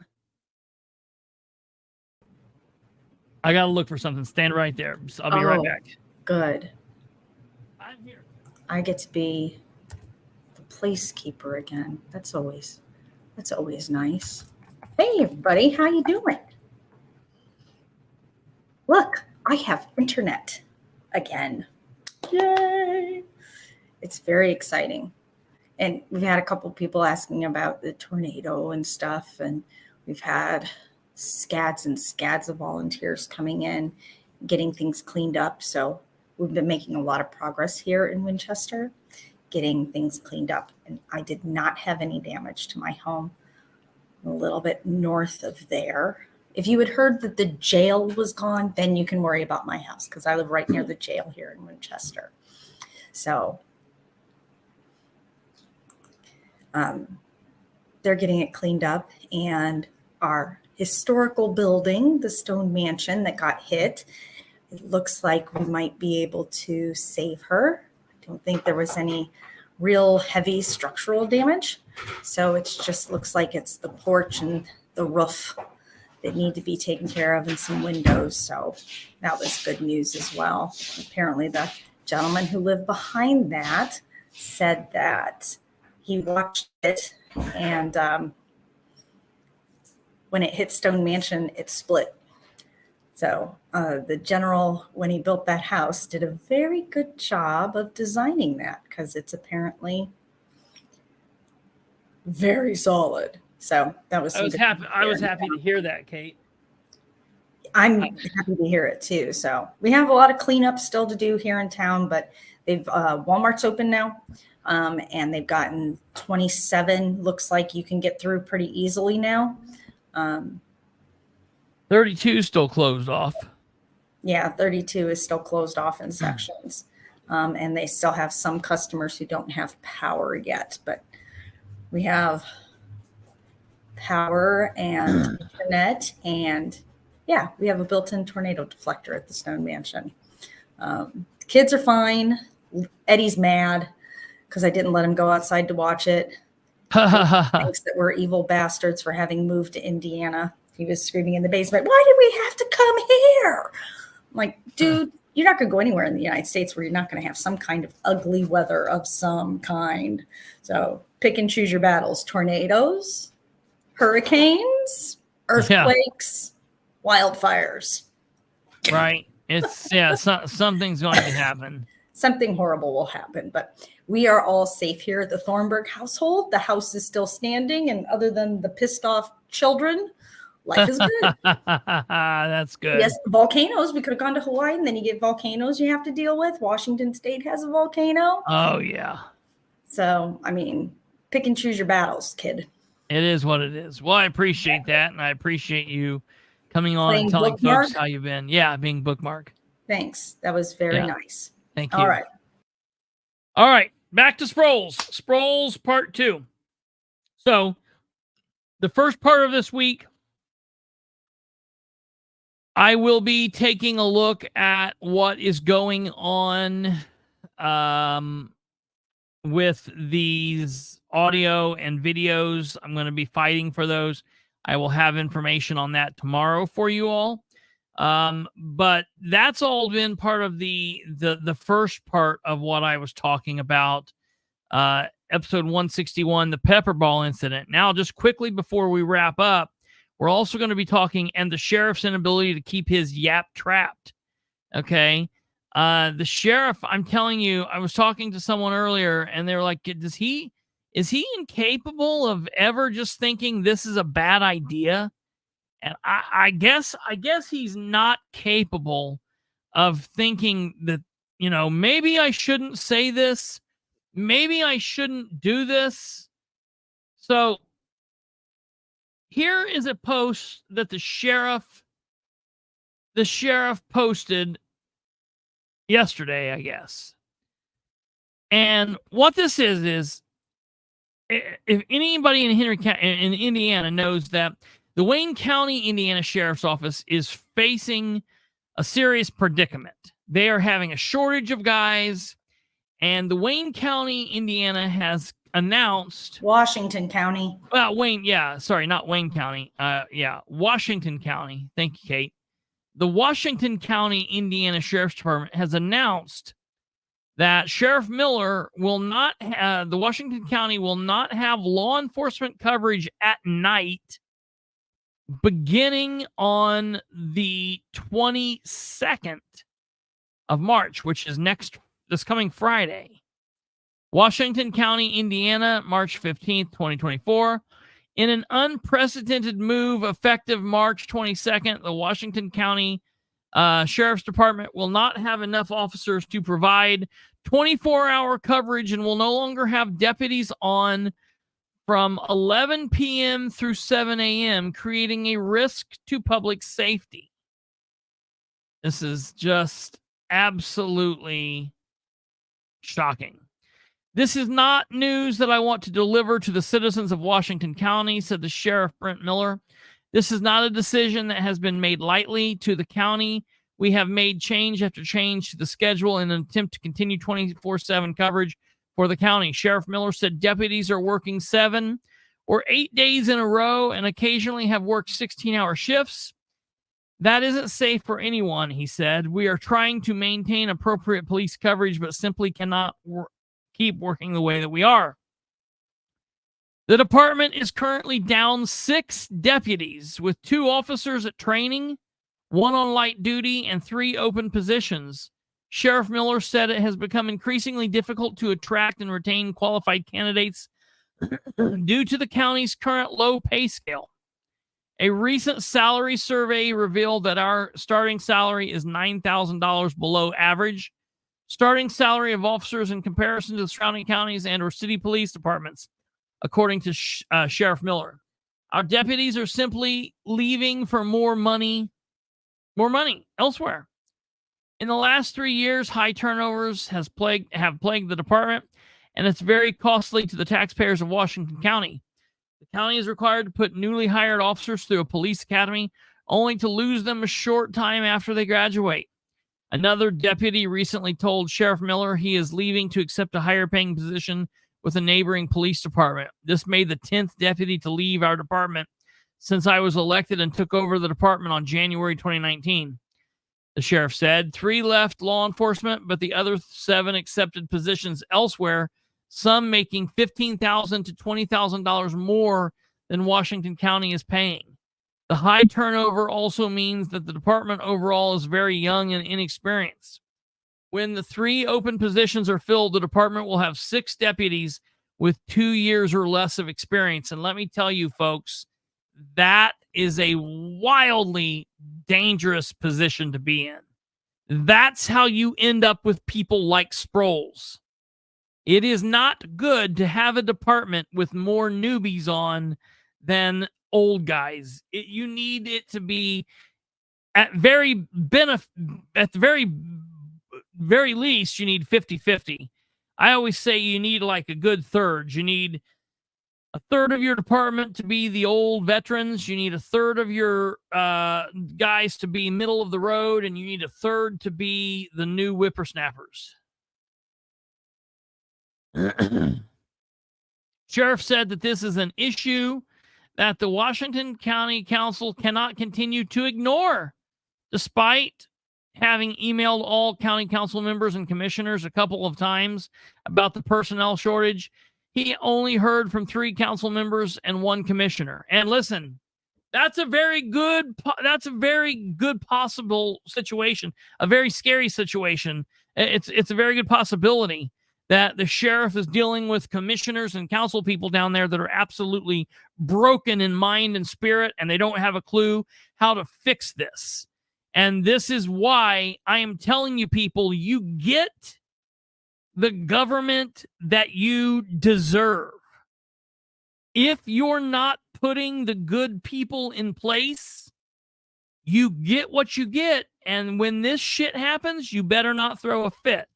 I gotta look for something. Stand right there. I'll be right back. Good. I'm here. I get to be the placekeeper again. That's always nice. Hey, everybody. How you doing? Look, I have internet again. Yay! It's very exciting. And we've had a couple people asking about the tornado and stuff, and we've had scads and scads of volunteers coming in, getting things cleaned up. So we've been making a lot of progress here in Winchester, getting things cleaned up. And I did not have any damage to my home. A little bit north of there. If you had heard that the jail was gone, then you can worry about my house, because I live right near the jail here in Winchester. So they're getting it cleaned up, and our historical building, the stone mansion that got hit, it looks like we might be able to save her. I don't think there was any real heavy structural damage. So it just looks like it's the porch and the roof that need to be taken care of, and some windows. So that was good news as well. Apparently the gentleman who lived behind that said that he watched it, and when it hit Stone Mansion, it split. So the general, when he built that house, did a very good job of designing that, because it's apparently very solid. So that was. I was happy to hear that, Kate. I'm happy to hear it too. So we have a lot of cleanup still to do here in town, but they've Walmart's open now, and they've gotten 27. Looks like you can get through pretty easily now. 32 still closed off. Yeah, 32 is still closed off in sections, and they still have some customers who don't have power yet. But we have power and internet, and yeah, we have a built-in tornado deflector at the Stone Mansion. Kids are fine. Eddie's mad because I didn't let him go outside to watch it. Thinks that we're evil bastards for having moved to Indiana. He was screaming in the basement, "Why did we have to come here?" I'm like, dude, you're not going to go anywhere in the United States where you're not going to have some kind of ugly weather of some kind. So pick and choose your battles. Tornadoes, hurricanes, earthquakes, wildfires. Right. It's something's going to happen. Something horrible will happen, but we are all safe here at the Thornburg household. The house is still standing, and other than the pissed off children, life is good. That's good. Yes, volcanoes. We could have gone to Hawaii, and then you get volcanoes you have to deal with. Washington State has a volcano. Oh, yeah. So, I mean, pick and choose your battles, kid. It is what it is. Well, I appreciate that, and I appreciate you coming on and Playing telling bookmark? folks how you've been. Yeah, being bookmark. Thanks. That was very Yeah. nice. Thank you. All right. All right, back to SPROLES. SPROLES Part 2. So, the first part of this week, I will be taking a look at what is going on with these audio and videos. I'm going to be fighting for those. I will have information on that tomorrow for you all. But that's all been part of the first part of what I was talking about. Episode 161, the Pepperball incident. Now, just quickly before we wrap up, we're also going to be talking and the sheriff's inability to keep his yap trapped. Okay. The sheriff, I'm telling you, I was talking to someone earlier and they were like, is he incapable of ever just thinking this is a bad idea? And I guess he's not capable of thinking that, maybe I shouldn't say this. Maybe I shouldn't do this. So here is a post that the sheriff posted yesterday, I guess. And what this is if anybody in in Indiana knows that the Wayne County, Indiana Sheriff's Office is facing a serious predicament. They are having a shortage of guys, and the Wayne County, Indiana has announced Washington County. Well, not Wayne County. Washington County. Thank you, Kate. The Washington County, Indiana Sheriff's Department has announced that Sheriff Miller the Washington County will not have law enforcement coverage at night beginning on the 22nd of March, which is this coming Friday. Washington County, Indiana, March 15th, 2024. In an unprecedented move effective March 22nd, the Washington County Sheriff's Department will not have enough officers to provide 24-hour coverage and will no longer have deputies on from 11 p.m. through 7 a.m., creating a risk to public safety. This is just absolutely shocking. This is not news that I want to deliver to the citizens of Washington County, said the Sheriff Brent Miller. This is not a decision that has been made lightly to the county. We have made change after change to the schedule in an attempt to continue 24/7 coverage for the county. Sheriff Miller said deputies are working 7 or 8 days in a row and occasionally have worked 16-hour shifts. That isn't safe for anyone, he said. We are trying to maintain appropriate police coverage, but simply cannot keep working the way that we are. The department is currently down 6 deputies, with 2 officers at training, 1 on light duty, and 3 open positions. Sheriff Miller said it has become increasingly difficult to attract and retain qualified candidates due to the county's current low pay scale. A recent salary survey revealed that our starting salary is $9,000 below average. Starting salary of officers in comparison to the surrounding counties and or city police departments, according to Sheriff Miller. Our deputies are simply leaving for more money elsewhere. In the last 3 years, high turnovers have plagued the department, and it's very costly to the taxpayers of Washington County. The county is required to put newly hired officers through a police academy, only to lose them a short time after they graduate. Another deputy recently told Sheriff Miller he is leaving to accept a higher paying position with a neighboring police department. This made the 10th deputy to leave our department since I was elected and took over the department on January 2019. The sheriff said 3 left law enforcement, but the other 7 accepted positions elsewhere, some making $15,000 to $20,000 more than Washington County is paying. The high turnover also means that the department overall is very young and inexperienced. When the 3 open positions are filled, the department will have 6 deputies with 2 years or less of experience. And let me tell you, folks, that is a wildly dangerous position to be in. That's how you end up with people like SPROLES. It is not good to have a department with more newbies on than old guys. You need it to be at the very least, you need 50-50. I always say you need like a good third. You need a third of your department to be the old veterans. You need a third of your guys to be middle of the road, and you need a third to be the new whippersnappers. Sheriff said that this is an issue that the Washington County Council cannot continue to ignore, despite having emailed all county council members and commissioners a couple of times about the personnel shortage. He only heard from 3 council members and 1 commissioner. And listen, that's a very good possible situation, a very scary situation. It's a very good possibility that the sheriff is dealing with commissioners and council people down there that are absolutely broken in mind and spirit, and they don't have a clue how to fix this. And this is why I am telling you people, you get the government that you deserve. If you're not putting the good people in place, you get what you get. And when this shit happens, you better not throw a fit.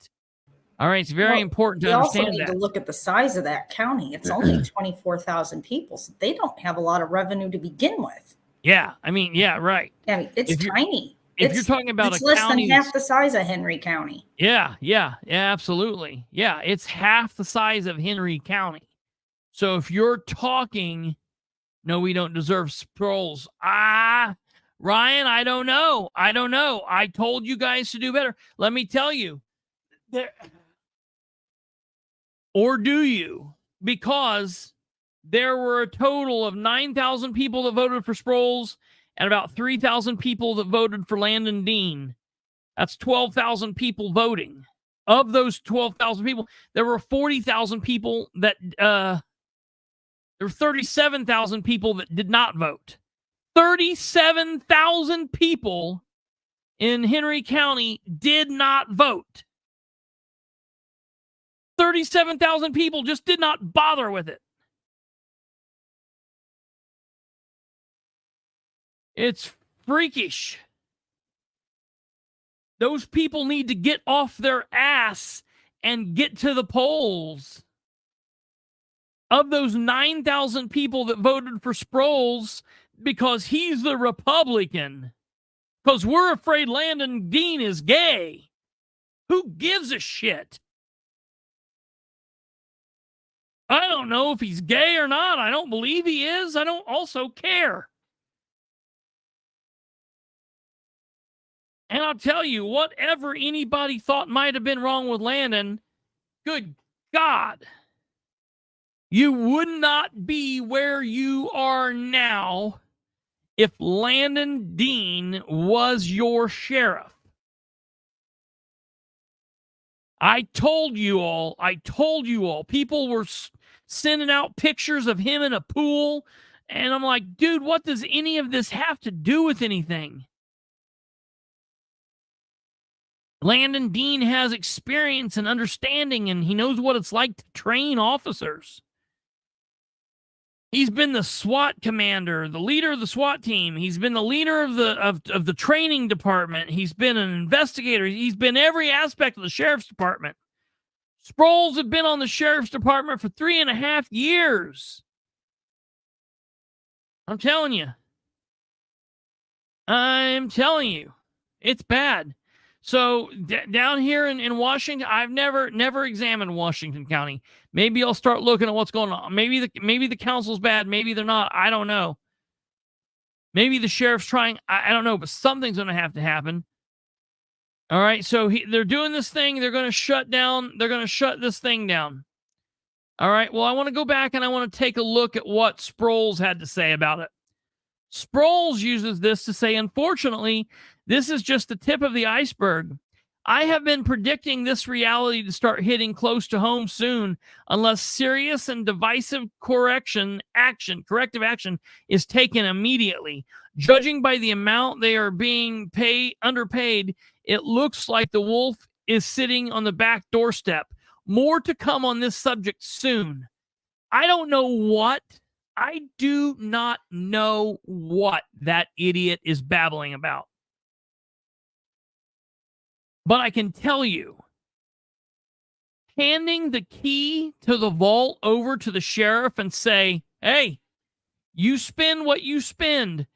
All right, it's very important to understand that. We also need to look at the size of that county. It's only 24,000 people, so they don't have a lot of revenue to begin with. Yeah, I mean, yeah, right. I mean, it's tiny. If you're talking about it's a less county, than half the size of Henry County. Yeah, absolutely. Yeah, it's half the size of Henry County. So if you're talking, no, we don't deserve SPROLES. Ryan, I don't know. I told you guys to do better. Let me tell you. Or do you? Because there were a total of 9,000 people that voted for SPROLES and about 3,000 people that voted for Landon Dean. That's 12,000 people voting. Of those 12,000 people, there were 40,000 people that, there were 37,000 people that did not vote. 37,000 people in Henry County did not vote. 37,000 people just did not bother with it. It's freakish. Those people need to get off their ass and get to the polls. Of those 9,000 people that voted for SPROLES because he's the Republican, because we're afraid Landon Dean is gay. Who gives a shit? I don't know if he's gay or not. I don't believe he is. I don't also care. And I'll tell you, whatever anybody thought might have been wrong with Landon, good God, you would not be where you are now if Landon Dean was your sheriff. I told you all, people were sending out pictures of him in a pool, and I'm like, dude, what does any of this have to do with anything? Landon Dean has experience and understanding, and he knows what it's like to train officers. He's been the SWAT commander, the leader of the SWAT team. He's been the leader of the training department. He's been an investigator. He's been every aspect of the sheriff's department. SPROLES have been on the sheriff's department for 3.5 years. I'm telling you. It's bad. So down here in Washington, I've never examined Washington County. Maybe I'll start looking at what's going on. Maybe the council's bad. Maybe they're not. I don't know. Maybe the sheriff's trying. I don't know, but something's going to have to happen. All right. So they're doing this thing. They're going to shut down. They're going to shut this thing down. All right. Well, I want to go back and I want to take a look at what SPROLES had to say about it. SPROLES uses this to say, unfortunately, this is just the tip of the iceberg. I have been predicting this reality to start hitting close to home soon unless serious and divisive corrective action is taken immediately. Judging by the amount they are being underpaid, it looks like the wolf is sitting on the back doorstep. More to come on this subject soon. I don't know what I do not know what that idiot is babbling about. But I can tell you, handing the key to the vault over to the sheriff and say, hey, you spend what you spend.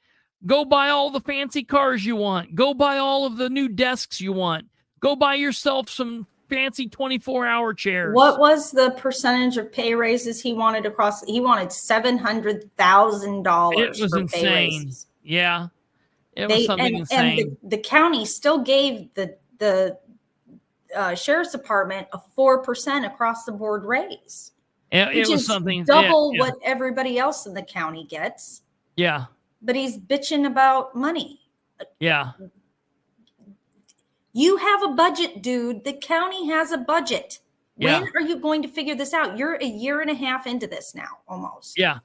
Go buy all the fancy cars you want. Go buy all of the new desks you want. Go buy yourself some fancy 24-hour chairs. What was the percentage of pay raises he wanted across? He wanted $700,000 It was for insane. pay raises. Yeah. It was something insane. And the county still gave the sheriff's department a 4% across the board raise. It was something double what everybody else in the county gets. Yeah. But he's bitching about money. Yeah. You have a budget, dude. The county has a budget. Yeah. When are you going to figure this out? You're a year and a half into this now, almost. Yeah.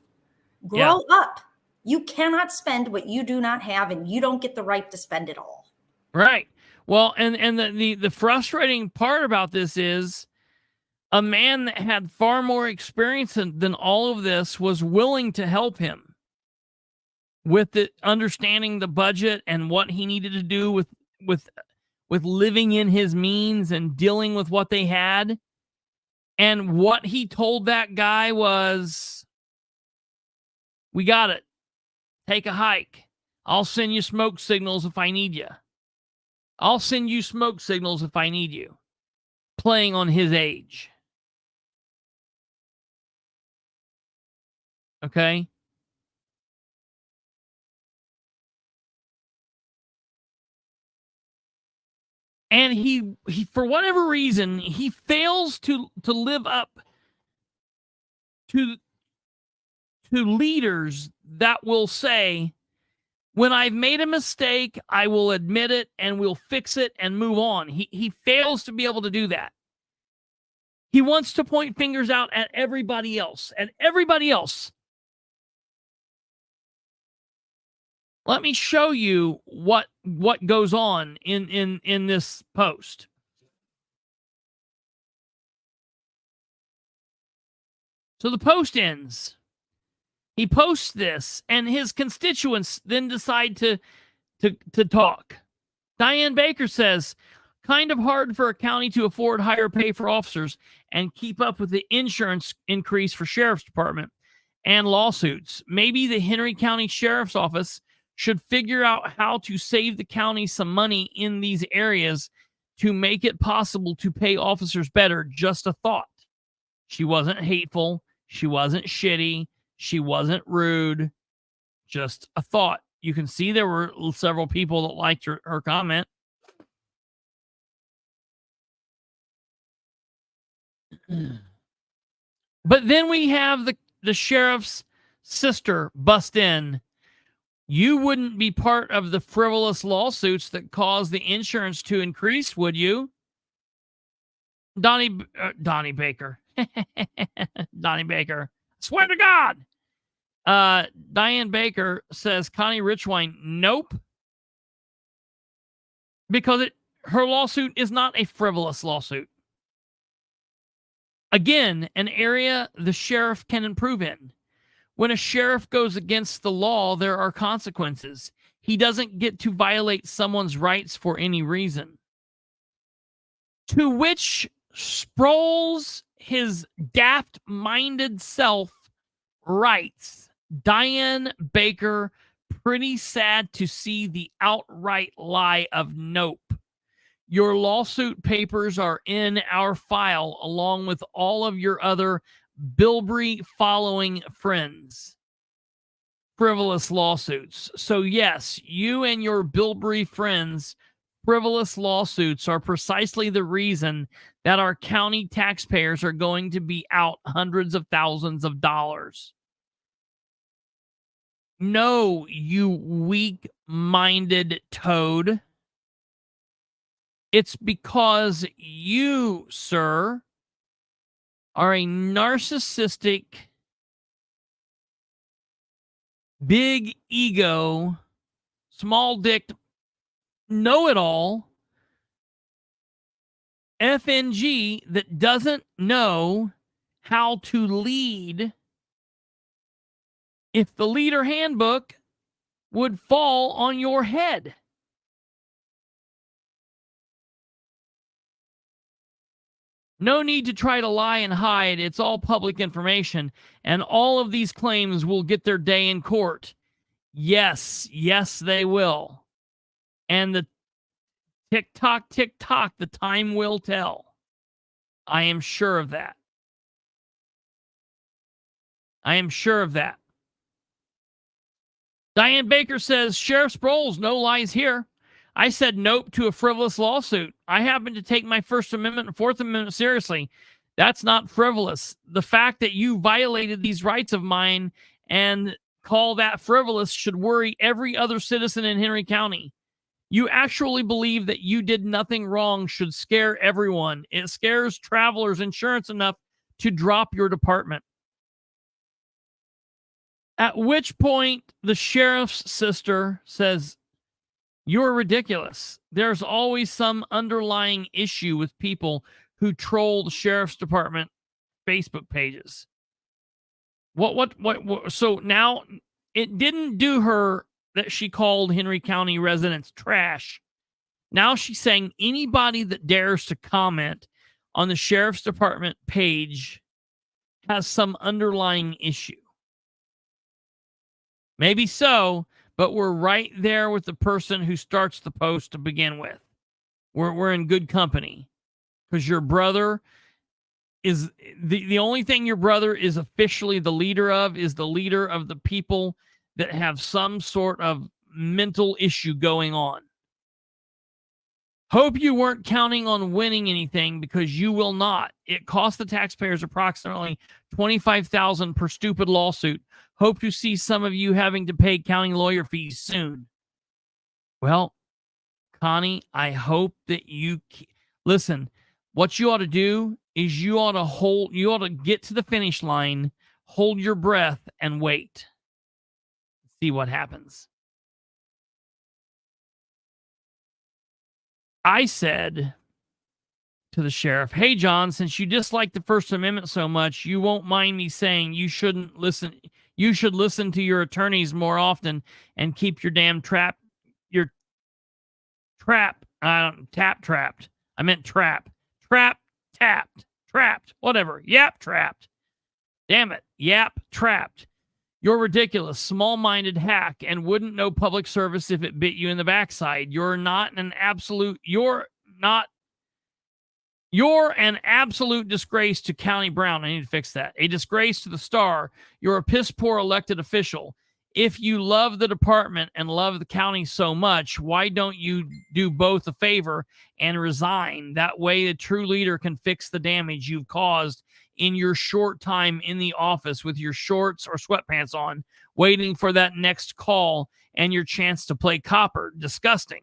Grow up. You cannot spend what you do not have, and you don't get the right to spend it all. Right. Well, and the frustrating part about this is a man that had far more experience than all of this was willing to help him with the understanding the budget and what he needed to do with living in his means and dealing with what they had. And what he told that guy was, we got it. Take a hike. I'll send you smoke signals if I need you. I'll send you smoke signals if I need you. Playing on his age. Okay? And he for whatever reason, he fails to live up to leaders that will say, when I've made a mistake, I will admit it and we'll fix it and move on. He fails to be able to do that. He wants to point fingers out at everybody else. Let me show you what goes on in this post. So the post ends. He posts this, and his constituents then decide to talk. Diane Baker says, kind of hard for a county to afford higher pay for officers and keep up with the insurance increase for sheriff's department and lawsuits. Maybe the Henry County Sheriff's Office should figure out how to save the county some money in these areas to make it possible to pay officers better. Just a thought. She wasn't hateful. She wasn't shitty. She wasn't rude. Just a thought. You can see there were several people that liked her comment. But then we have the sheriff's sister bust in. You wouldn't be part of the frivolous lawsuits that caused the insurance to increase, would you? Donnie Baker. Donnie Baker. Swear to God. Diane Baker says, Connie Richwine, nope. Because her lawsuit is not a frivolous lawsuit. Again, an area the sheriff can improve in. When a sheriff goes against the law, there are consequences. He doesn't get to violate someone's rights for any reason. To which SPROLES, his daft-minded self, writes, Diane Baker, pretty sad to see the outright lie of nope. Your lawsuit papers are in our file along with all of your other Bilbrey following friends. Frivolous lawsuits. So yes, you and your Bilbrey friends' frivolous lawsuits are precisely the reason that our county taxpayers are going to be out hundreds of thousands of dollars. No, you weak-minded toad. It's because you, sir, are a narcissistic, big ego, small dick, know-it-all FNG that doesn't know how to lead if the leader handbook would fall on your head. No need to try to lie and hide. It's all public information, and all of these claims will get their day in court. Yes, they will. And the tick tock, the time will tell. I am sure of that. Diane Baker says, Sheriff Sproles, no lies here. I said nope to a frivolous lawsuit. I happen to take my First Amendment and Fourth Amendment seriously. That's not frivolous. The fact that you violated these rights of mine and call that frivolous should worry every other citizen in Henry County. You actually believe that you did nothing wrong should scare everyone. It scares Travelers Insurance enough to drop your department. At which point the sheriff's sister says, you're ridiculous. There's always some underlying issue with people who troll the sheriff's department Facebook pages. What? So now it didn't do her that she called Henry County residents trash. Now she's saying anybody that dares to comment on the sheriff's department page has some underlying issue. Maybe so, but we're right there with the person who starts the post to begin with. We're in good company, because your brother is the only thing your brother is officially the leader of is the leader of the people that have some sort of mental issue going on. Hope you weren't counting on winning anything, because you will not. It cost the taxpayers approximately $25,000 per stupid lawsuit. Hope to see some of you having to pay county lawyer fees soon. Well, Connie, I hope that you listen. What you ought to do is you ought to get to the finish line, hold your breath, and wait. See what happens. I said to the sheriff, hey, John, since you dislike the First Amendment so much, you won't mind me saying you should listen to your attorneys more often and keep your damn trapped. I meant trap. Trapped. Whatever. Yap, trapped. Damn it. Yap, trapped. You're ridiculous, small-minded hack, and wouldn't know public service if it bit you in the backside. You're an absolute disgrace to County Brown. I need to fix that. A disgrace to the Star. You're a piss-poor elected official. If you love the department and love the county so much, why don't you do both a favor and resign? That way a true leader can fix the damage you've caused in your short time in the office with your shorts or sweatpants on, waiting for that next call and your chance to play copper. Disgusting.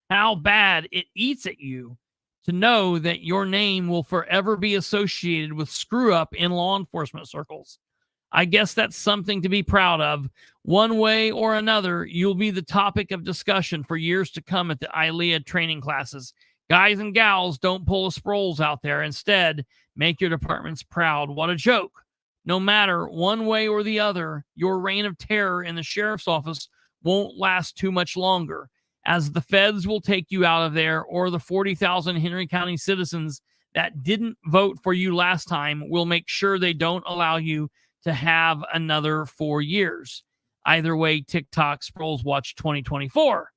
How bad it eats at you to know that your name will forever be associated with screw up in law enforcement circles. I guess that's something to be proud of. One way or another, you'll be the topic of discussion for years to come at the ILEA training classes. Guys and gals, don't pull a Sproles out there. Instead, make your departments proud. What a joke. No matter one way or the other, your reign of terror in the sheriff's office won't last too much longer, as the feds will take you out of there, or the 40,000 Henry County citizens that didn't vote for you last time will make sure they don't allow you to have another 4 years. Either way, TikTok Sproles Watch 2024.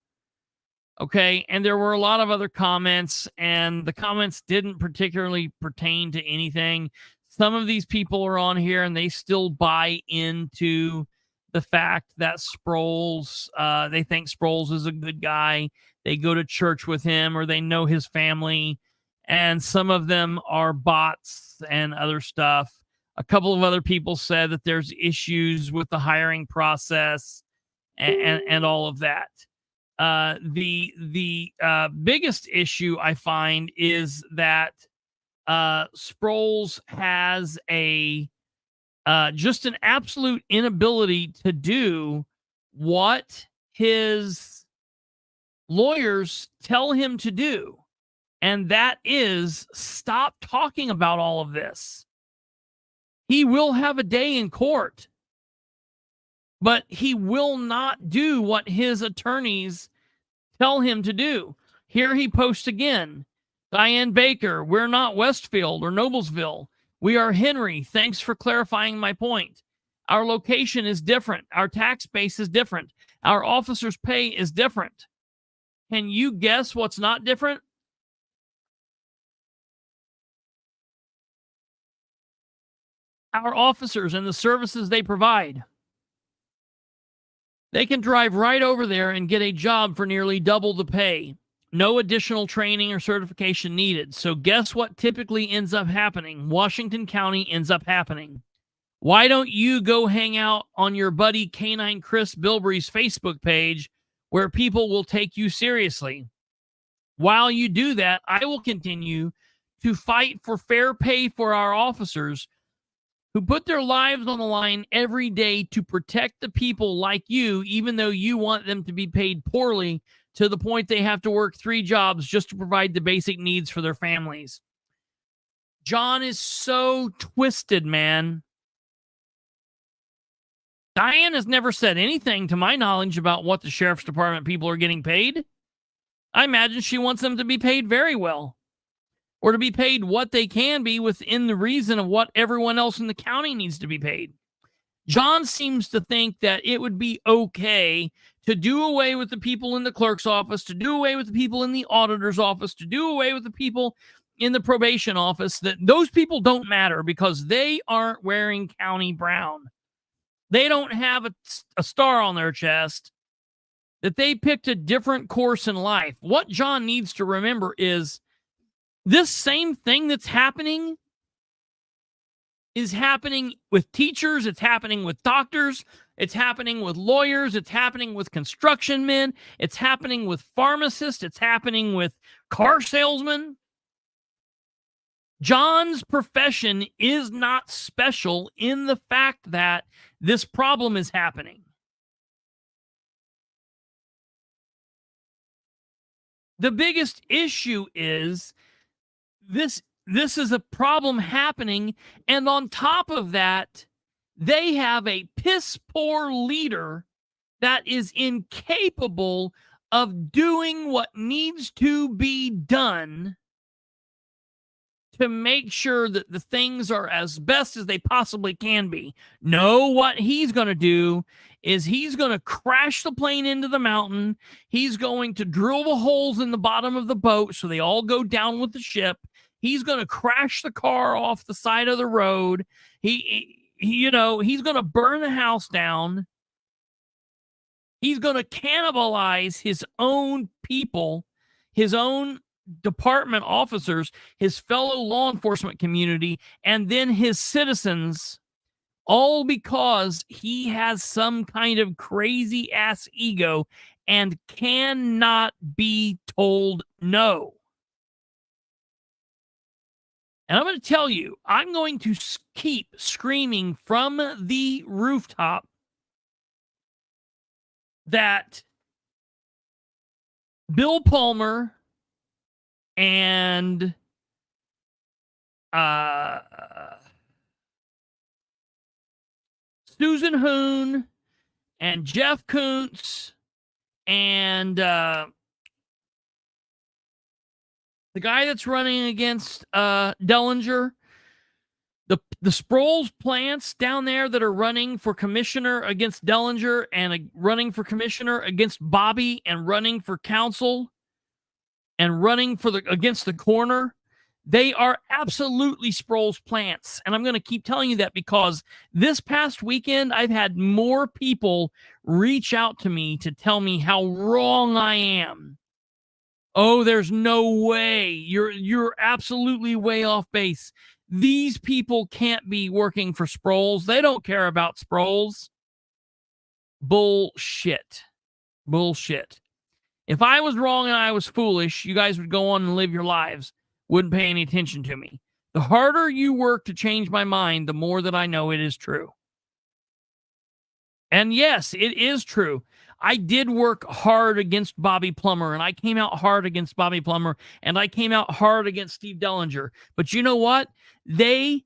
Okay, and there were a lot of other comments, and the comments didn't particularly pertain to anything. Some of these people are on here, and they still buy into the fact that Sproles, they think Sproles is a good guy. They go to church with him, or they know his family, and some of them are bots and other stuff. A couple of other people said that there's issues with the hiring process and all of that. The biggest issue I find is that Sproles has just an absolute inability to do what his lawyers tell him to do, and that is stop talking about all of this. He will have a day in court. but he will not do what his attorneys tell him to do. Here he posts again. Diane Baker, we're not Westfield or Noblesville. We are Henry. Thanks for clarifying my point. Our location is different. Our tax base is different. Our officers' pay is different. Can you guess what's not different? Our officers and the services they provide. They can drive right over there and get a job for nearly double the pay. No additional training or certification needed. So guess what typically ends up happening? Washington County ends up happening. Why don't you go hang out on your buddy Canine Chris Bilbrey's Facebook page where people will take you seriously? While you do that, I will continue to fight for fair pay for our officers who put their lives on the line every day to protect the people like you, even though you want them to be paid poorly to the point they have to work 3 jobs just to provide the basic needs for their families. John is so twisted, man. Diane has never said anything, to my knowledge, about what the sheriff's department people are getting paid. I imagine she wants them to be paid very well, or to be paid what they can be within the reason of what everyone else in the county needs to be paid. John seems to think that it would be okay to do away with the people in the clerk's office, to do away with the people in the auditor's office, to do away with the people in the probation office, that those people don't matter because they aren't wearing county brown. They don't have a star on their chest, that they picked a different course in life. What John needs to remember is this same thing that's happening is happening with teachers. It's happening with doctors. It's happening with lawyers. It's happening with construction men. It's happening with pharmacists. It's happening with car salesmen. John's profession is not special in the fact that this problem is happening. The biggest issue is this is a problem happening, and on top of that, they have a piss poor leader that is incapable of doing what needs to be done to make sure that the things are as best as they possibly can be. No, what he's going to do is he's going to crash the plane into the mountain. He's going to drill the holes in the bottom of the boat so they all go down with the ship. He's going to crash the car off the side of the road. He's going to burn the house down. He's going to cannibalize his own people, his own department officers, his fellow law enforcement community, and then his citizens, all because he has some kind of crazy ass ego and cannot be told no. And I'm going to tell you, I'm going to keep screaming from the rooftop that Bill Palmer and Susan Hoon and Jeff Kuntz and the guy that's running against Dellinger, the SPROLES plants down there that are running for commissioner against Dellinger and running for commissioner against Bobby and running for council and running for against the coroner, they are absolutely SPROLES plants. And I'm going to keep telling you that because this past weekend, I've had more people reach out to me to tell me how wrong I am. Oh, there's no way. You're absolutely way off base. These people can't be working for SPROLES. They don't care about SPROLES. Bullshit. Bullshit. If I was wrong and I was foolish, you guys would go on and live your lives. Wouldn't pay any attention to me. The harder you work to change my mind, the more that I know it is true. And yes, it is true. I did work hard against Bobby Plummer, and I came out hard against Bobby Plummer, and I came out hard against Steve Dellinger. But you know what? They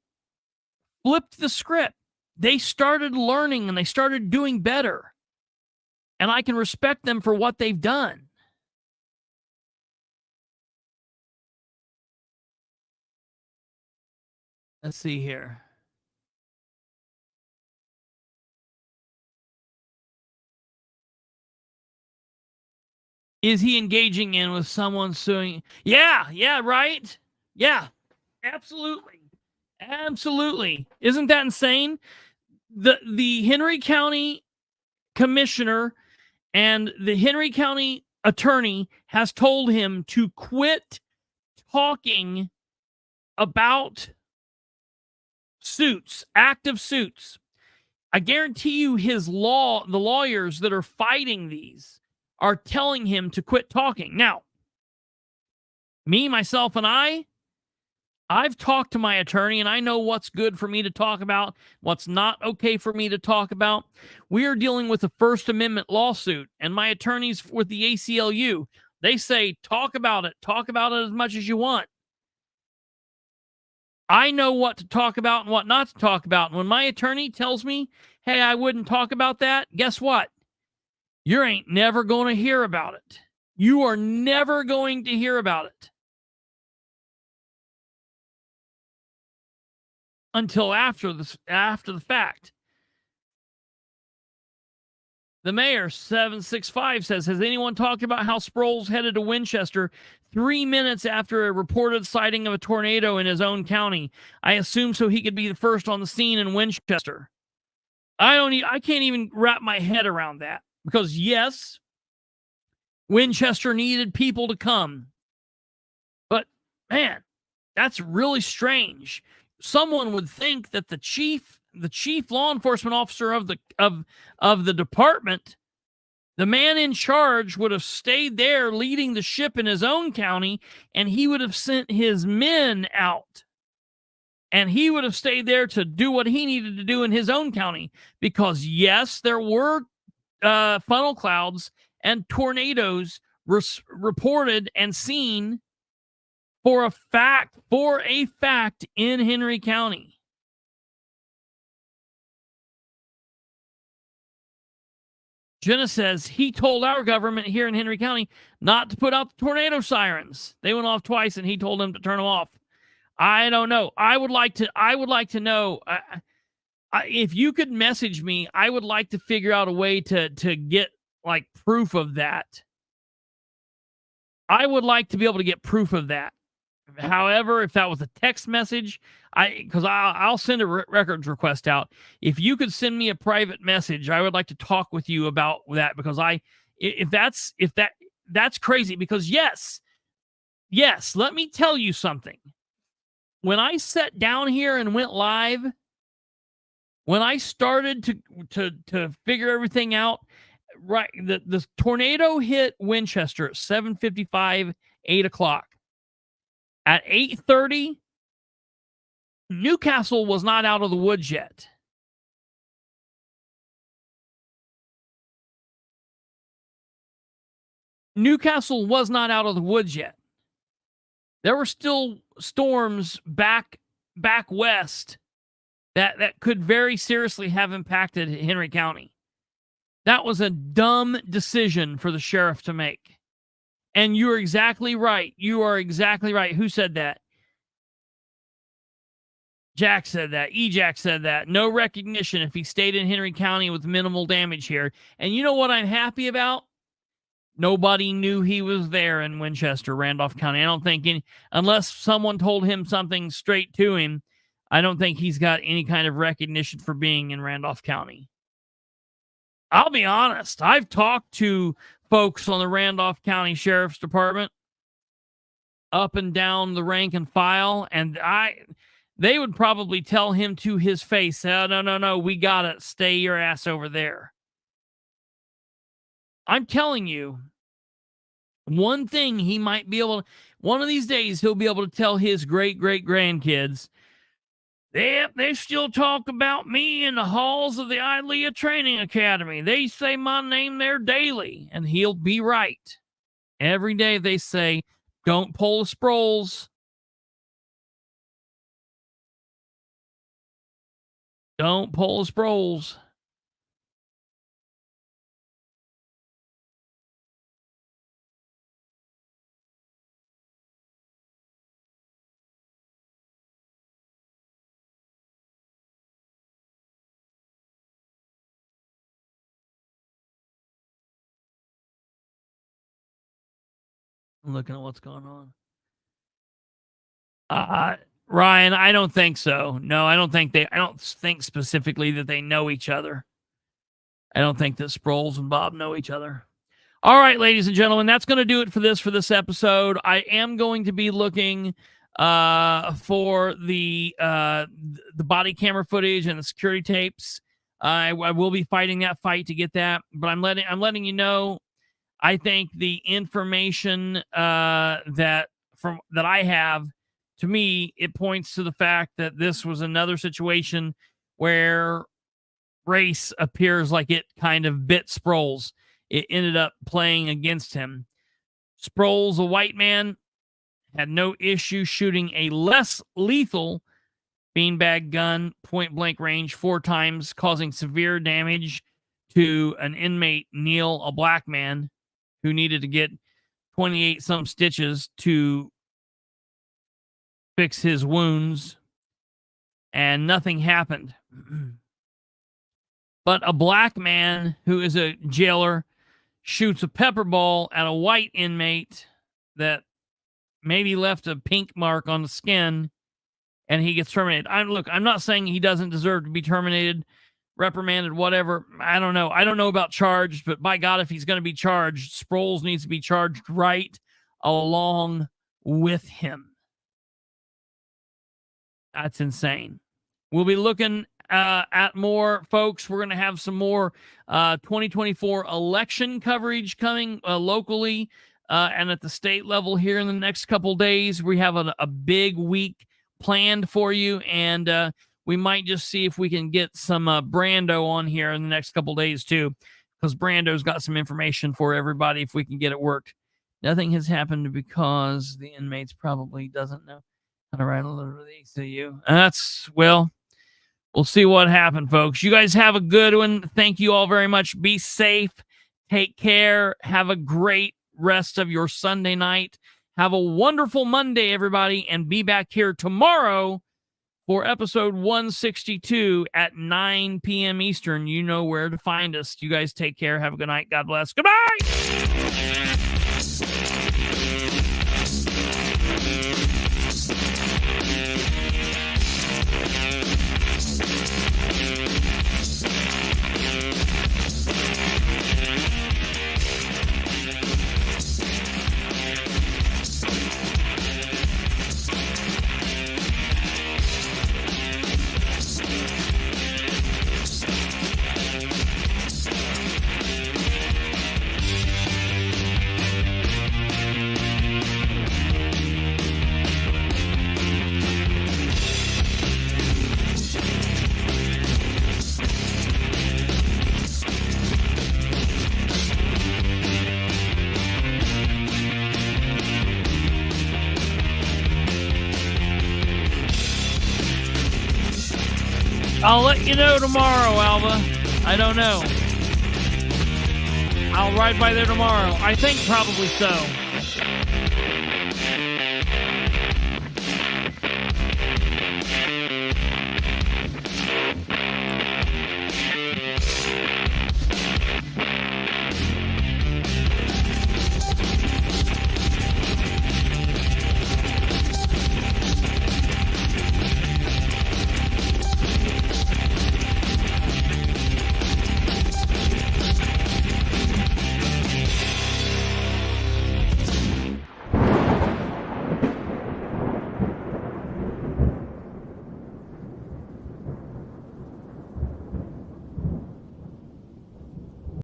flipped the script. they started learning and they started doing better. And I can respect them for what they've done. Let's see here. Is he engaging in with someone suing? Yeah, right? Yeah, absolutely. Absolutely. Isn't that insane? The Henry County commissioner and the Henry County attorney has told him to quit talking about suits, active suits. I guarantee you the lawyers that are fighting these are telling him to quit talking. Now, me, myself, and I've talked to my attorney and I know what's good for me to talk about, what's not okay for me to talk about. We are dealing with a First Amendment lawsuit, and my attorneys with the ACLU, they say, talk about it as much as you want. I know what to talk about and what not to talk about. And when my attorney tells me, hey, I wouldn't talk about that, guess what? You ain't never going to hear about it. You are never going to hear about it until after the fact. The mayor, 765, says, has anyone talked about how SPROLES headed to Winchester 3 minutes after a reported sighting of a tornado in his own county? I assume so he could be the first on the scene in Winchester. I can't even wrap my head around that, because yes, Winchester needed people to come. But man, that's really strange. Someone would think that the chief law enforcement officer of the department, the man in charge, would have stayed there leading the ship in his own county, and he would have sent his men out. And he would have stayed there to do what he needed to do in his own county. Because yes, there were funnel clouds and tornadoes reported and seen for a fact in Henry County. Jenna says he told our government here in Henry County not to put out the tornado sirens. They went off twice, and he told them to turn them off. I don't know. I would like to know. If you could message me, I would like to figure out a way to get like proof of that. I would like to be able to get proof of that. However, if that was a text message, I'll send a records request out. If you could send me a private message, I would like to talk with you about that, because if that's crazy. Because yes, let me tell you something. When I sat down here and went live, when I started to figure everything out, right, the tornado hit Winchester at 7:55, 8 o'clock. At 8:30, Newcastle was not out of the woods yet. Newcastle was not out of the woods yet. There were still storms back west that could very seriously have impacted Henry County. That was a dumb decision for the sheriff to make. And you're exactly right. You are exactly right. Who said that? Jack said that. E-Jack said that. No recognition if he stayed in Henry County with minimal damage here. And you know what I'm happy about? Nobody knew he was there in Winchester, Randolph County. I don't think unless someone told him something straight to him, I don't think he's got any kind of recognition for being in Randolph County. I'll be honest. I've talked to folks on the Randolph County Sheriff's Department up and down the rank and file, and they would probably tell him to his face, oh, no, we got to stay your ass over there. I'm telling you, one thing he might be able to, one of these days he'll be able to tell his great-great-grandkids, they still talk about me in the halls of the ILEA Training Academy. They say my name there daily, and he'll be right. Every day they say, don't pull the SPROLES. Don't pull the SPROLES. I'm looking at what's going on. Ryan, I don't think so. No, I don't think specifically that they know each other. I don't think that SPROLES and Bob know each other. All right, ladies and gentlemen, that's going to do it for this episode. I am going to be looking for the body camera footage and the security tapes. I will be fighting that fight to get that, but I'm letting you know. I think the information that I have, to me, it points to the fact that this was another situation where race appears like it kind of bit SPROLES. It ended up playing against him. SPROLES, a white man, had no issue shooting a less lethal beanbag gun, point blank range, 4 times, causing severe damage to an inmate, Neil, a black man, who needed to get 28 some stitches to fix his wounds, and nothing happened. But a black man who is a jailer shoots a pepperball at a white inmate that maybe left a pink mark on the skin, and he gets terminated. I'm not saying he doesn't deserve to be terminated, reprimanded, whatever. I don't know. I don't know about charged, but by God, if he's going to be charged, SPROLES needs to be charged right along with him. That's insane. We'll be looking at more, folks. We're going to have some more 2024 election coverage coming locally and at the state level here in the next couple days. We have a big week planned for you, and we might just see if we can get some Brando on here in the next couple days too, because Brando's got some information for everybody if we can get it worked. Nothing has happened because the inmates probably doesn't know how to write a letter to the ECU. We'll see what happened, folks. You guys have a good one. Thank you all very much. Be safe. Take care. Have a great rest of your Sunday night. Have a wonderful Monday, everybody, and be back here tomorrow for episode 162 at 9 p.m. Eastern. You know where to find us. You guys take care. Have a good night. God bless. Goodbye! I'll let you know tomorrow, Alva. I don't know. I'll ride by there tomorrow. I think probably so.